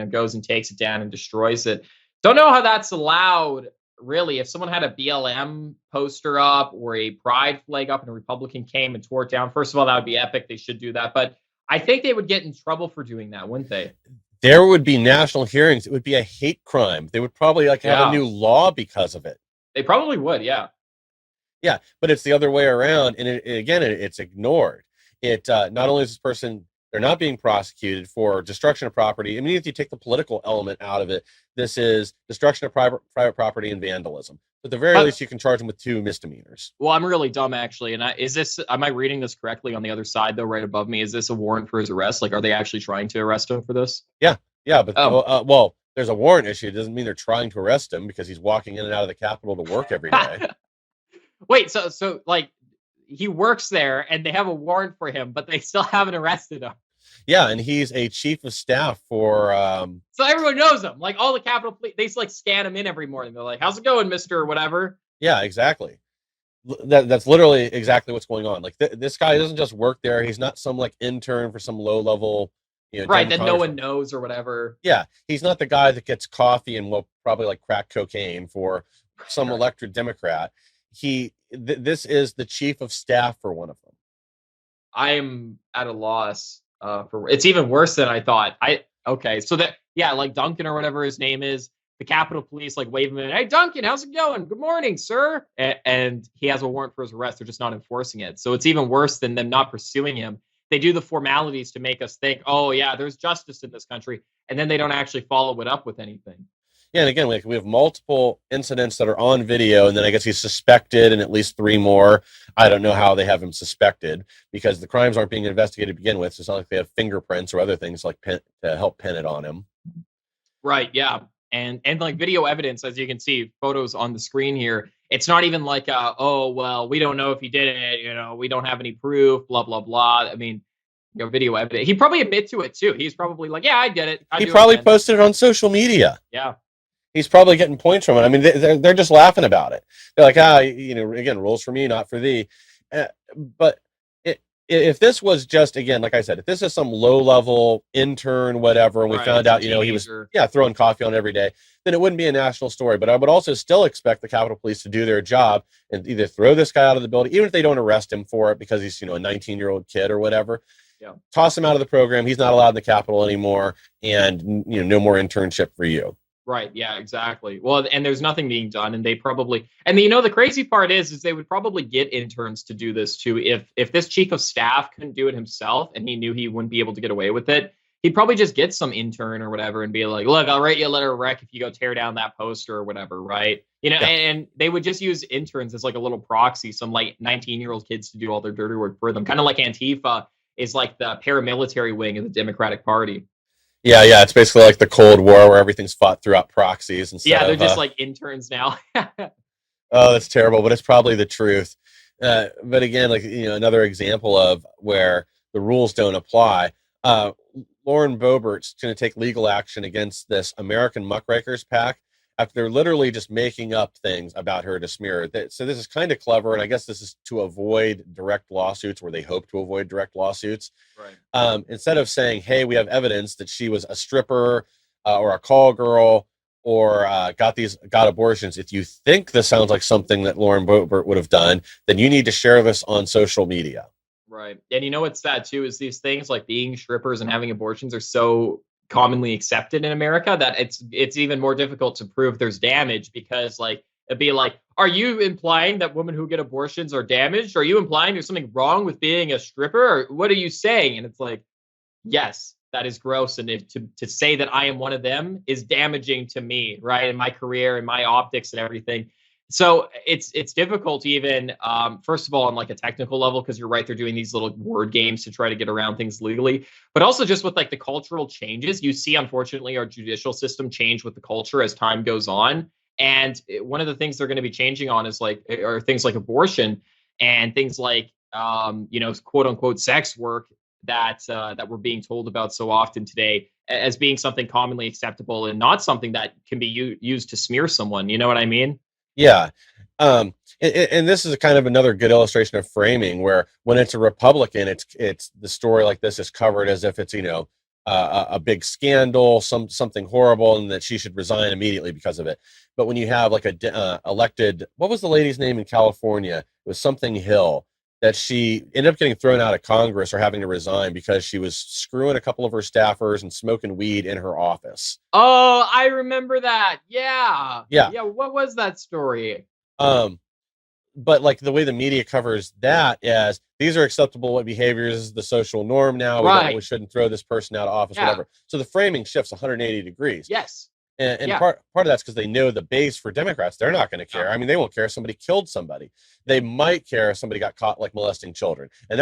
D: goes and takes it down and destroys it. Don't know how that's allowed, really. If someone had a BLM poster up or a pride flag up and a Republican came and tore it down, first of all, that would be epic. They should do that. But I think they would get in trouble for doing that, wouldn't they?
E: There would be national hearings. It would be a hate crime. They would probably have a new law because of it.
D: They probably would, yeah.
E: Yeah, but it's the other way around, and it's ignored. It not only is this person, they're not being prosecuted for destruction of property. I mean, if you take the political element out of it, this is destruction of private property and vandalism. At the very least, you can charge them with 2 misdemeanors.
D: Well, I'm really dumb actually, and am I reading this correctly on the other side though, right above me? Is this a warrant for his arrest? Like, are they actually trying to arrest him for this?
E: Yeah, but well, there's a warrant issue. It doesn't mean they're trying to arrest him because he's walking in and out of the Capitol to work every day.
D: Wait, so like he works there and they have a warrant for him, but they still haven't arrested him.
E: Yeah, and he's a chief of staff for.
D: So everyone knows him. Like all the Capitol Police, they just like scan him in every morning. They're like, "How's it going, Mister Whatever?"
E: Yeah, exactly. That's literally exactly what's going on. Like this guy doesn't just work there. He's not some like intern for some low level,
D: right, that no one knows or whatever.
E: Yeah, he's not the guy that gets coffee and will probably like crack cocaine for some elected Democrat. This is the chief of staff for one of them.
D: I am at a loss for it's even worse than I thought. Okay, so that like Duncan or whatever his name is, the Capitol Police like wave him in. Hey, Duncan, how's it going? Good morning, sir. And he has a warrant for his arrest. They're just not enforcing it. So it's even worse than them not pursuing him. They do the formalities to make us think, oh yeah, there's justice in this country, and then they don't actually follow it up with anything.
E: Yeah, and again, we have multiple incidents that are on video, and then I guess he's suspected in at least 3 more. I don't know how they have him suspected because the crimes aren't being investigated to begin with. So it's not like they have fingerprints or other things like to help pin it on him.
D: Right. Yeah. And like video evidence, as you can see, photos on the screen here. It's not even like, oh well, we don't know if he did it. We don't have any proof. Blah blah blah. I mean, video evidence. He probably admit to it too. He's probably like, yeah, I did it.
E: He probably posted it on social media.
D: Yeah.
E: He's probably getting points from it. I mean, they're just laughing about it. They're like, again, rules for me, not for thee. But if this was just, again, like I said, if this is some low-level intern, whatever, and we found out, he was throwing coffee on every day, then it wouldn't be a national story. But I would also still expect the Capitol Police to do their job and either throw this guy out of the building, even if they don't arrest him for it because he's, a 19-year-old kid or whatever.
D: Yeah.
E: Toss him out of the program. He's not allowed in the Capitol anymore, and no more internship for you.
D: Right. Yeah, exactly. Well, and there's nothing being done, and they probably, and the crazy part is they would probably get interns to do this too. If this chief of staff couldn't do it himself and he knew he wouldn't be able to get away with it, he'd probably just get some intern or whatever and be like, look, I'll write you a letter of rec if you go tear down that poster or whatever. Right. And they would just use interns as like a little proxy, some like 19-year-old kids to do all their dirty work for them. Kind of like Antifa is like the paramilitary wing of the Democratic Party.
E: Yeah, it's basically like the Cold War where everything's fought throughout proxies and stuff.
D: Yeah, they're just like interns now.
E: Oh, that's terrible, but it's probably the truth. But again, like another example of where the rules don't apply. Lauren Boebert's going to take legal action against this American Muckrakers PAC after they're literally just making up things about her to smear her. So this is kind of clever, and I guess this is to avoid direct lawsuits, where they hope to avoid direct lawsuits.
D: Right.
E: Instead of saying, hey, we have evidence that she was a stripper or a call girl or got abortions, if you think this sounds like something that Lauren Boebert would have done, then you need to share this on social media.
D: Right. And what's sad too is these things like being strippers and having abortions are so commonly accepted in America that it's even more difficult to prove there's damage, because like it'd be like, are you implying that women who get abortions are damaged? Are you implying there's something wrong with being a stripper? Or what are you saying? And it's like, yes, that is gross. And to say that I am one of them is damaging to me, right? In my career and my optics and everything. So it's difficult to even, first of all, on like a technical level, because you're right, they're doing these little word games to try to get around things legally, but also just with like the cultural changes you see. Unfortunately, our judicial system change with the culture as time goes on. And one of the things they're going to be changing on is are things like abortion and things like, quote unquote sex work that we're being told about so often today as being something commonly acceptable and not something that can be used to smear someone. You know what I mean?
E: Yeah. And this is a kind of another good illustration of framing, where when it's a Republican, it's the story like this is covered as if it's, a big scandal, something horrible, and that she should resign immediately because of it. But when you have like a elected, what was the lady's name in California? It was something Hill, that she ended up getting thrown out of Congress or having to resign because she was screwing a couple of her staffers and smoking weed in her office.
D: Oh, I remember that. Yeah.
E: Yeah.
D: Yeah. What was that story?
E: Um, but like the way the media covers that as these are acceptable behaviors, this is the social norm now. We shouldn't throw this person out of office, whatever. So the framing shifts 180 degrees.
D: Yes.
E: And part of that's because they know the base for Democrats, they're not going to care. I mean, they won't care if somebody killed somebody. They might care if somebody got caught like molesting children. And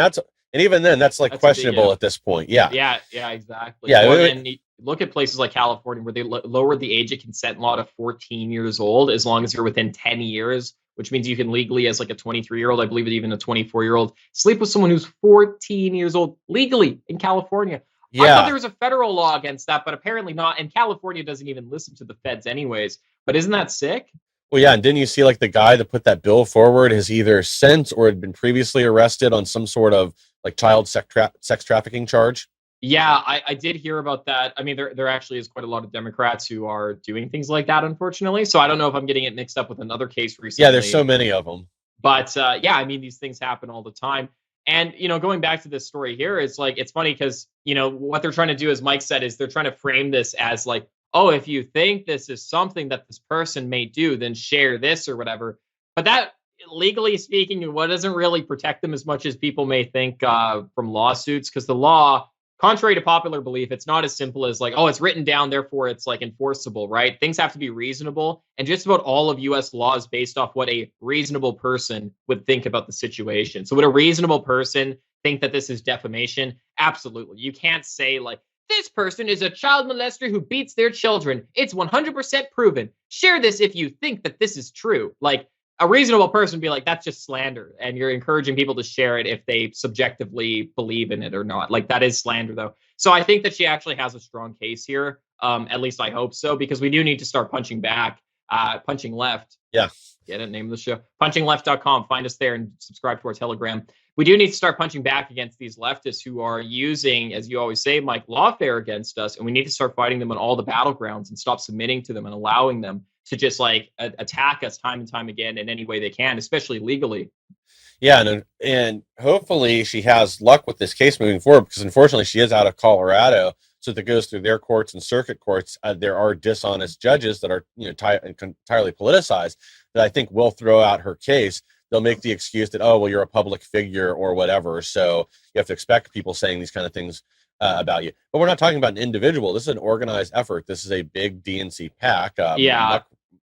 E: even then, that's like questionable at this point.
D: Yeah, exactly.
E: Yeah.
D: And you look at places like California where they lowered the age of consent law to 14 years old, as long as you're within 10 years, which means you can legally, as like a 23-year-old, I believe even a 24-year-old, sleep with someone who's 14 years old legally in California.
E: Yeah.
D: I thought there was a federal law against that, but apparently not. And California doesn't even listen to the feds anyways. But isn't that sick?
E: Well, yeah. And didn't you see like the guy that put that bill forward has either since or had been previously arrested on some sort of like child sex trafficking charge?
D: Yeah, I did hear about that. I mean, there actually is quite a lot of Democrats who are doing things like that, unfortunately. So I don't know if I'm getting it mixed up with another case recently.
E: Yeah, there's so many of them.
D: But yeah, I mean, these things happen all the time. And, going back to this story here, it's like, it's funny because, what they're trying to do, as Mike said, is they're trying to frame this as like, oh, if you think this is something that this person may do, then share this or whatever. But that, legally speaking, what doesn't really protect them as much as people may think from lawsuits, because the law, contrary to popular belief, it's not as simple as like, oh, it's written down, therefore it's like enforceable, right? Things have to be reasonable. And just about all of US law is based off what a reasonable person would think about the situation. So would a reasonable person think that this is defamation? Absolutely. You can't say like, this person is a child molester who beats their children. It's 100% proven. Share this if you think that this is true. Like, a reasonable person would be like, that's just slander. And you're encouraging people to share it if they subjectively believe in it or not. Like, that is slander, though. So I think that she actually has a strong case here. At least I hope so, because we do need to start punching back, punching left.
E: Yeah.
D: Get it? Name of the show. Punchingleft.com. Find us there and subscribe to our Telegram. We do need to start punching back against these leftists who are using, as you always say, Mike, lawfare against us. And we need to start fighting them on all the battlegrounds and stop submitting to them and allowing them to just like attack us time and time again in any way they can, especially legally.
E: Yeah, and hopefully she has luck with this case moving forward, because unfortunately she is out of Colorado, so if it goes through their courts and circuit courts, there are dishonest judges that are entirely politicized that I think will throw out her case. They'll make the excuse that, oh, well, you're a public figure or whatever, so you have to expect people saying these kind of things about you. But we're not talking about an individual. This is an organized effort. This is a big DNC PAC.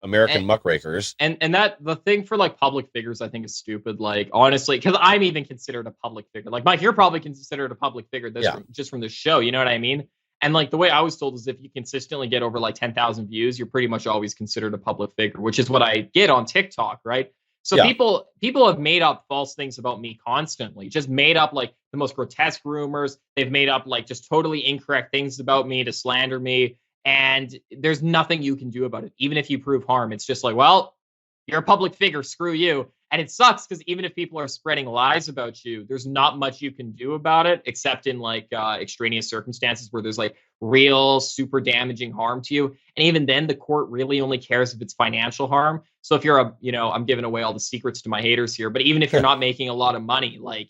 E: American muckrakers. And
D: that the thing for like public figures, I think, is stupid. Like, honestly, because I'm even considered a public figure. Like, Mike, you're probably considered a public figure just from the show. You know what I mean? And like the way I was told is if you consistently get over like 10,000 views, you're pretty much always considered a public figure, which is what I get on TikTok, right? So people have made up false things about me constantly, just made up like the most grotesque rumors. They've made up like just totally incorrect things about me to slander me. And there's nothing you can do about it. Even if you prove harm, it's just like, well, you're a public figure, screw you. And it sucks because even if people are spreading lies about you, there's not much you can do about it, except in like extraneous circumstances where there's like real super damaging harm to you. And even then, the court really only cares if it's financial harm. So if you're I'm giving away all the secrets to my haters here, but even if you're not making a lot of money, like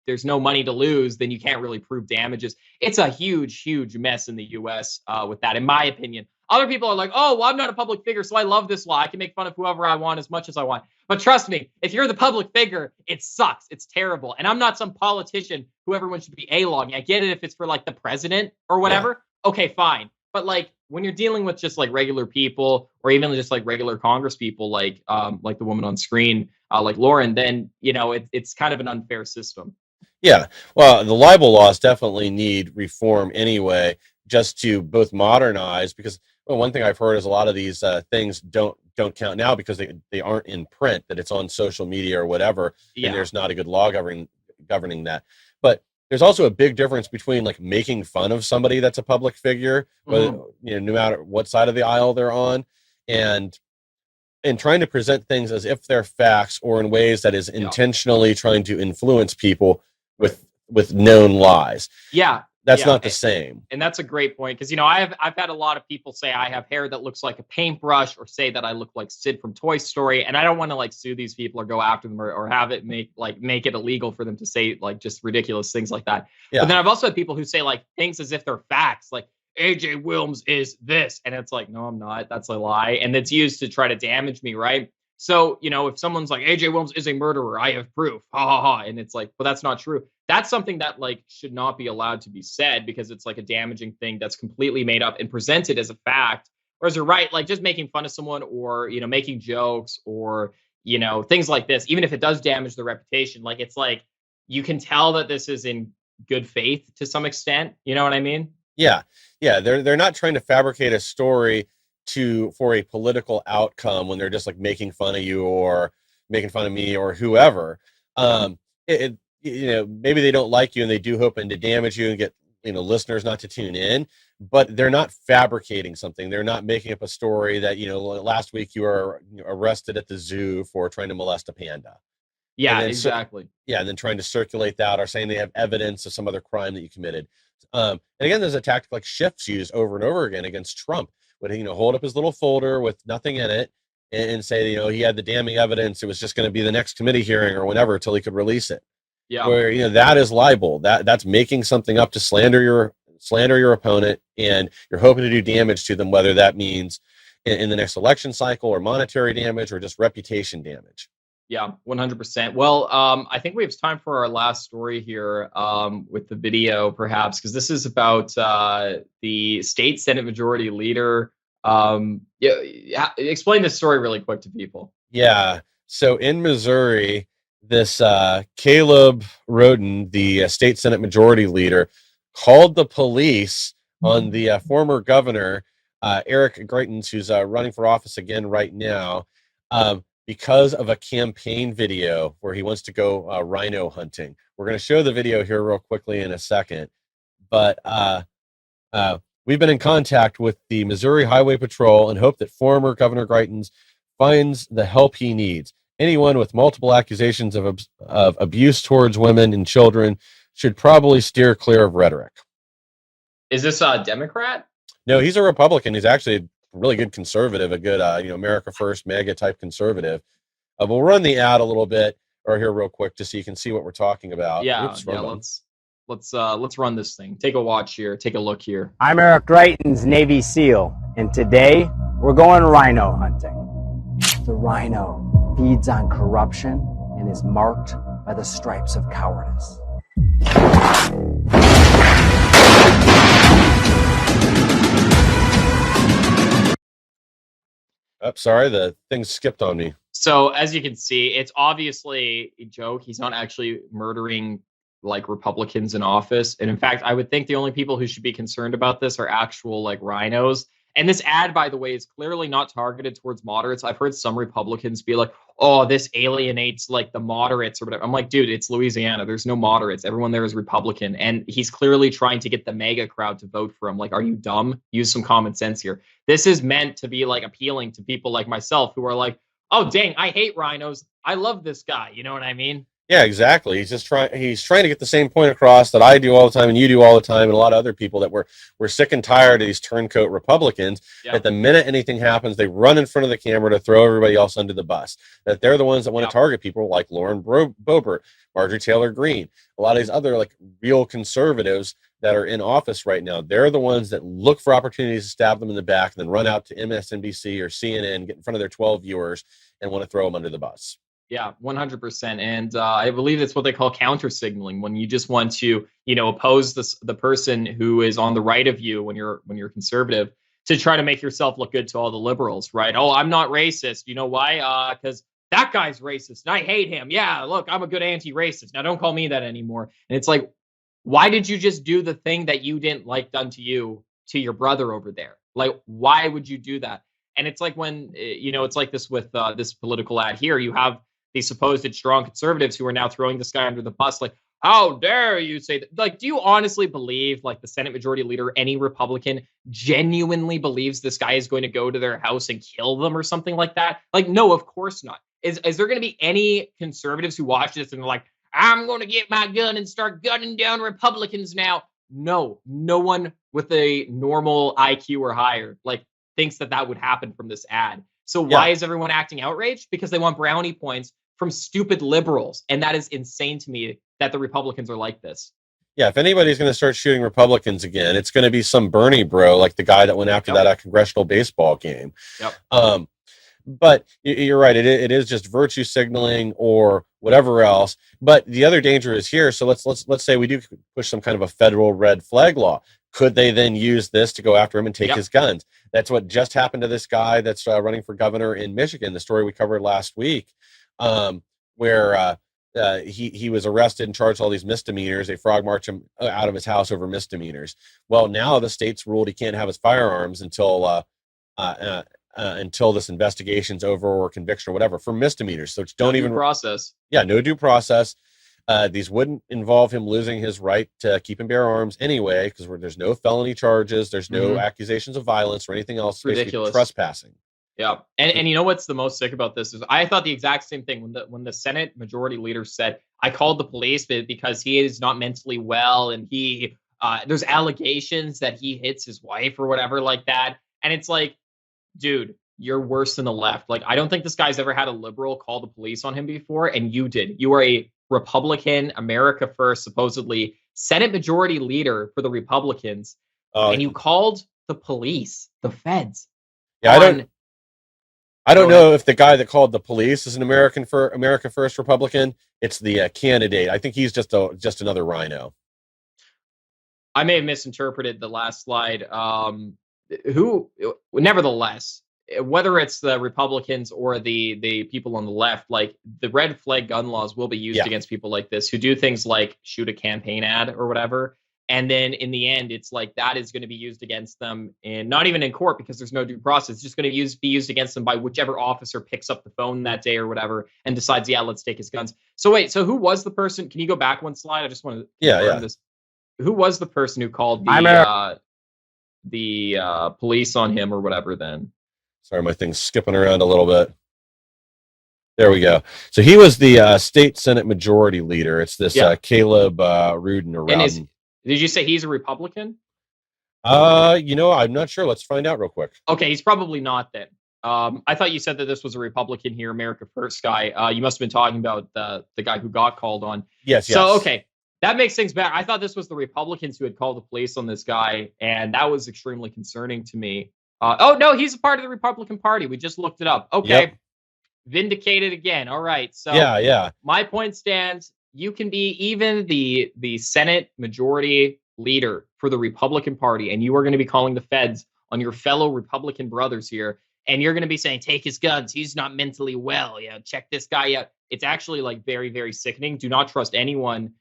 D: there's no money to lose, then you can't really prove damages. It's a huge, huge mess in the US with that, in my opinion. Other people are like, oh, well, I'm not a public figure, so I love this law. I can make fun of whoever I want as much as I want. But trust me, if you're the public figure, it sucks. It's terrible. And I'm not some politician who everyone should be A-logging. I get it if it's for like the president or whatever. Yeah. Okay, fine. But like when you're dealing with just like regular people or even just like regular Congress people, like the woman on screen, like Lauren, then, it's kind of an unfair system.
E: Yeah, well, the libel laws definitely need reform anyway, just to both modernize, because one thing I've heard is a lot of these things don't count now because they aren't in print, that it's on social media or whatever, and there's not a good law governing that. But there's also a big difference between like making fun of somebody that's a public figure, no matter what side of the aisle they're on, and trying to present things as if they're facts or in ways that is intentionally trying to influence people with known lies. That's not the same.
D: And that's a great point, because I've had a lot of people say I have hair that looks like a paintbrush, or say that I look like Sid from Toy Story, and I don't want to like sue these people or go after them or have it make it illegal for them to say like just ridiculous things like that. But then I've also had people who say like things as if they're facts, like AJ Wilms is this, and it's like, no, I'm not. That's a lie, and it's used to try to damage me, right? So, if someone's like, AJ Williams is a murderer, I have proof, ha ha ha. And it's like, but that's not true. That's something that like should not be allowed to be said, because it's like a damaging thing that's completely made up and presented as a fact. Whereas you're right, like just making fun of someone, or, making jokes, or, things like this, even if it does damage their reputation, like it's like you can tell that this is in good faith to some extent. You know what I mean?
E: Yeah. They're not trying to fabricate a story for a political outcome when they're just like making fun of you or making fun of me or whoever. Maybe they don't like you and they do hoping to damage you and get listeners not to tune in, but they're not fabricating something. They're not making up a story that last week you were arrested at the zoo for trying to molest a panda.
D: Yeah, exactly.
E: And then trying to circulate that, or saying they have evidence of some other crime that you committed. And again, there's a tactic like Schiff's used over and over again against Trump. Would hold up his little folder with nothing in it and say, he had the damning evidence. It was just going to be the next committee hearing or whenever until he could release it.
D: Yeah.
E: Where, that is libel. That's making something up to slander your opponent, and you're hoping to do damage to them, whether that means in the next election cycle or monetary damage or just reputation damage.
D: Yeah, 100%. Well, I think we have time for our last story here with the video, perhaps, because this is about the state Senate Majority Leader. Explain this story really quick to people.
E: Yeah. So in Missouri, this Caleb Roden, the state Senate Majority Leader, called the police on the former governor, Eric Greitens, who's running for office again right now, because of a campaign video where he wants to go rhino hunting. We're going to show the video here real quickly in a second, but we've been in contact with the Missouri Highway Patrol and hope that former Governor Greitens finds the help he needs. Anyone with multiple accusations of abuse towards women and children should probably steer clear of rhetoric.
D: Is this a Democrat?
E: No, he's a Republican. He's actually a really good conservative, a good America First, MAGA type conservative. We'll run the ad a little bit or here real quick just so you can see what we're talking about.
D: Yeah. Let's run this thing. Take a watch here. Take a look here.
F: I'm Eric Greitens, Navy SEAL, and today we're going rhino hunting. The rhino feeds on corruption and is marked by the stripes of cowardice.
E: Oh, sorry, the thing skipped on me.
D: So as you can see, it's obviously a joke. He's not actually murdering like Republicans in office. And in fact, I would think the only people who should be concerned about this are actual like rhinos. And this ad, by the way, is clearly not targeted towards moderates. I've heard some Republicans be like, oh, this alienates like the moderates or whatever. I'm like, dude, it's Louisiana. There's no moderates. Everyone there is Republican. And he's clearly trying to get the MAGA crowd to vote for him. Like, are you dumb? Use some common sense here. This is meant to be like appealing to people like myself who are like, oh, dang, I hate rhinos. I love this guy. You know what I mean?
E: Yeah, exactly. He's trying to get the same point across that I do all the time and you do all the time and a lot of other people, that we're sick and tired of these turncoat Republicans. Yeah. At the minute anything happens, they run in front of the camera to throw everybody else under the bus. That they're the ones that want to target people like Lauren Boebert, Marjorie Taylor Greene, a lot of these other like real conservatives that are in office right now. They're the ones that look for opportunities to stab them in the back and then run out to MSNBC or CNN, get in front of their 12 viewers and want to throw them under the bus.
D: Yeah, 100%. And I believe that's what they call counter signaling, when you just want to, oppose the person who is on the right of you when you're conservative, to try to make yourself look good to all the liberals, right? Oh, I'm not racist. You know why? Because that guy's racist and I hate him. Yeah, look, I'm a good anti-racist. Now don't call me that anymore. And it's like, why did you just do the thing that you didn't like done to you to your brother over there? Like, why would you do that? And it's like when, it's like this with this political ad here. You have these supposed strong conservatives who are now throwing this guy under the bus. Like, how dare you say that? Like, do you honestly believe, like, the Senate Majority Leader, any Republican, genuinely believes this guy is going to go to their house and kill them or something like that? Like, no, of course not. Is there going to be any conservatives who watch this and are like, I'm going to get my gun and start gunning down Republicans now? No one with a normal IQ or higher, like, thinks that would happen from this ad. So why is everyone acting outraged? Because they want brownie points from stupid liberals. And that is insane to me that the Republicans are like this. Yeah,
E: if anybody's going to start shooting Republicans again, it's going to be some Bernie bro, like the guy that went after that at congressional baseball game.
D: Yep.
E: But you're right. It is just virtue signaling or whatever else. But the other danger is here. So let's say we do push some kind of a federal red flag law. Could they then use this to go after him and take his guns? That's what just happened to this guy that's running for governor in Michigan. The story we covered last week, where he was arrested and charged all these misdemeanors. They frog marched him out of his house over misdemeanors. Well, now the state's ruled he can't have his firearms until this investigation's over or conviction or whatever for misdemeanors. So don't even
D: process.
E: Yeah, no due process. These wouldn't involve him losing his right to keep and bear arms anyway, because there's no felony charges, there's no accusations of violence or anything else.
D: Ridiculous.
E: Trespassing.
D: Yeah, and you know what's the most sick about this is I thought the exact same thing when the Senate Majority Leader said, I called the police because he is not mentally well and he there's allegations that he hits his wife or whatever like that, and it's like, dude, you're worse than the left. Like, I don't think this guy's ever had a liberal call the police on him before, and you did. You are a Republican, America First, supposedly Senate Majority Leader for the Republicans, and you called the police, the feds.
E: Yeah, I don't know if the guy that called the police is an America First Republican. It's the candidate. I think he's just another rhino.
D: I may have misinterpreted the last slide. Nevertheless, whether it's the Republicans or the people on the left, like the red flag gun laws will be used against people like this who do things like shoot a campaign ad or whatever. And then in the end, it's like that is going to be used against them, and not even in court because there's no due process. It's just going to be used against them by whichever officer picks up the phone that day or whatever and decides, yeah, let's take his guns. So wait, so who was the person? Can you go back one slide? I just want to confirm this. Who was the person who called the police on him or whatever then?
E: Sorry, my thing's skipping around a little bit. There we go. So he was the state Senate Majority Leader. It's this Caleb Rudin or Rowden.
D: Did you say he's a Republican?
E: I'm not sure. Let's find out real quick.
D: Okay, he's probably not then. I thought you said that this was a Republican here, America First guy. You must have been talking about the guy who got called on.
E: Yes.
D: So, okay, that makes things better. I thought this was the Republicans who had called the police on this guy, and that was extremely concerning to me. Oh, no, he's a part of the Republican Party. We just looked it up. Okay, vindicated again. All right, so my point stands. You can be even the Senate Majority Leader for the Republican Party, and you are going to be calling the feds on your fellow Republican brothers here, and you're going to be saying, take his guns. He's not mentally well. Yeah, check this guy out. It's actually like very, very sickening. Do not trust anyone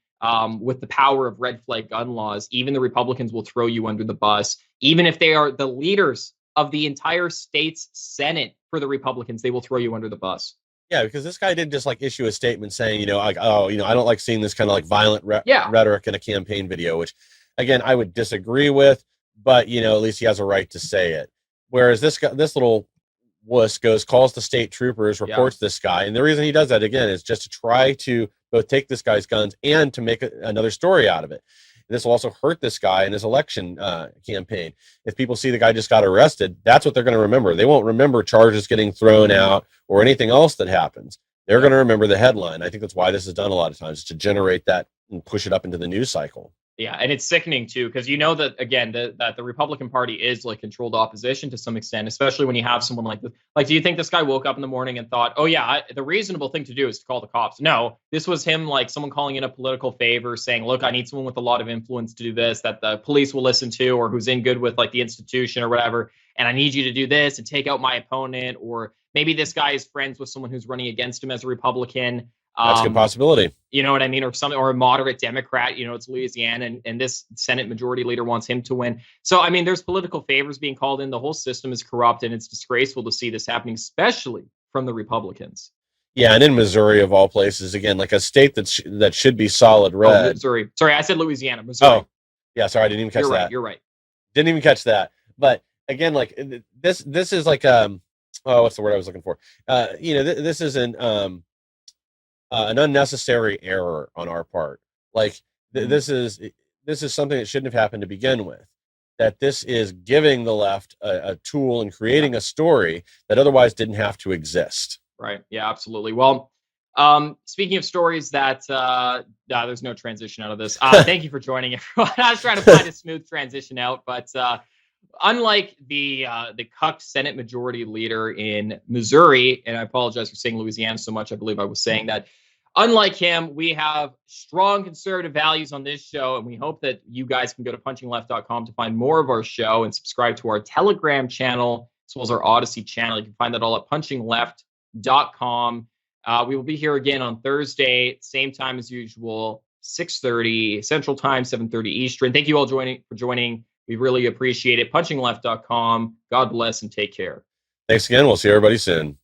D: with the power of red flag gun laws. Even the Republicans will throw you under the bus. Even if they are the leaders of the entire state's Senate for the Republicans, they will throw you under the bus.
E: Yeah, because this guy didn't just like issue a statement saying, I don't like seeing this kind of like violent rhetoric in a campaign video, which again, I would disagree with, but at least he has a right to say it. Whereas this little wuss calls the state troopers, reports this guy. And the reason he does that again is just to try to both take this guy's guns and to make another story out of it. This will also hurt this guy in his election campaign. If people see the guy just got arrested, that's what they're going to remember. They won't remember charges getting thrown out or anything else that happens. They're going to remember the headline. I think that's why this is done a lot of times, to generate that and push it up into the news cycle.
D: Yeah, and it's sickening too, because that again that the Republican Party is like controlled opposition to some extent, especially when you have someone like this. Like, do you think this guy woke up in the morning and thought, "Oh yeah, the reasonable thing to do is to call the cops"? No, this was him, like someone calling in a political favor, saying, "Look, I need someone with a lot of influence to do this, that the police will listen to, or who's in good with like the institution or whatever, and I need you to do this and take out my opponent." Or maybe this guy is friends with someone who's running against him as a Republican.
E: That's a good possibility.
D: You know what I mean? Or a moderate Democrat, it's Louisiana, and this Senate Majority Leader wants him to win. So, I mean, there's political favors being called in. The whole system is corrupt, and it's disgraceful to see this happening, especially from the Republicans.
E: Yeah, and in Missouri, of all places, again, like a state that should be solid red.
D: Oh, Missouri. Sorry, I said Louisiana. Missouri.
E: Oh, yeah, sorry, I didn't even catch that.
D: You're right.
E: Didn't even catch that. But again, like this is like what's the word I was looking for? This is an unnecessary error on our part. Like this is something that shouldn't have happened to begin with. That this is giving the left a tool and creating a story that otherwise didn't have to exist.
D: Right. Yeah, absolutely. Well, speaking of stories that there's no transition out of this. Thank you for joining, everyone. I was trying to find a smooth transition out, but unlike the cucked Senate Majority Leader in Missouri, and I apologize for saying Louisiana so much. I believe I was saying that. Unlike him, we have strong conservative values on this show, and we hope that you guys can go to punchingleft.com to find more of our show and subscribe to our Telegram channel as well as our Odyssey channel. You can find that all at punchingleft.com. We will be here again on Thursday, same time as usual, 6:30 Central Time, 7:30 Eastern. Thank you all for joining. We really appreciate it. Punchingleft.com. God bless and take care.
E: Thanks again. We'll see everybody soon.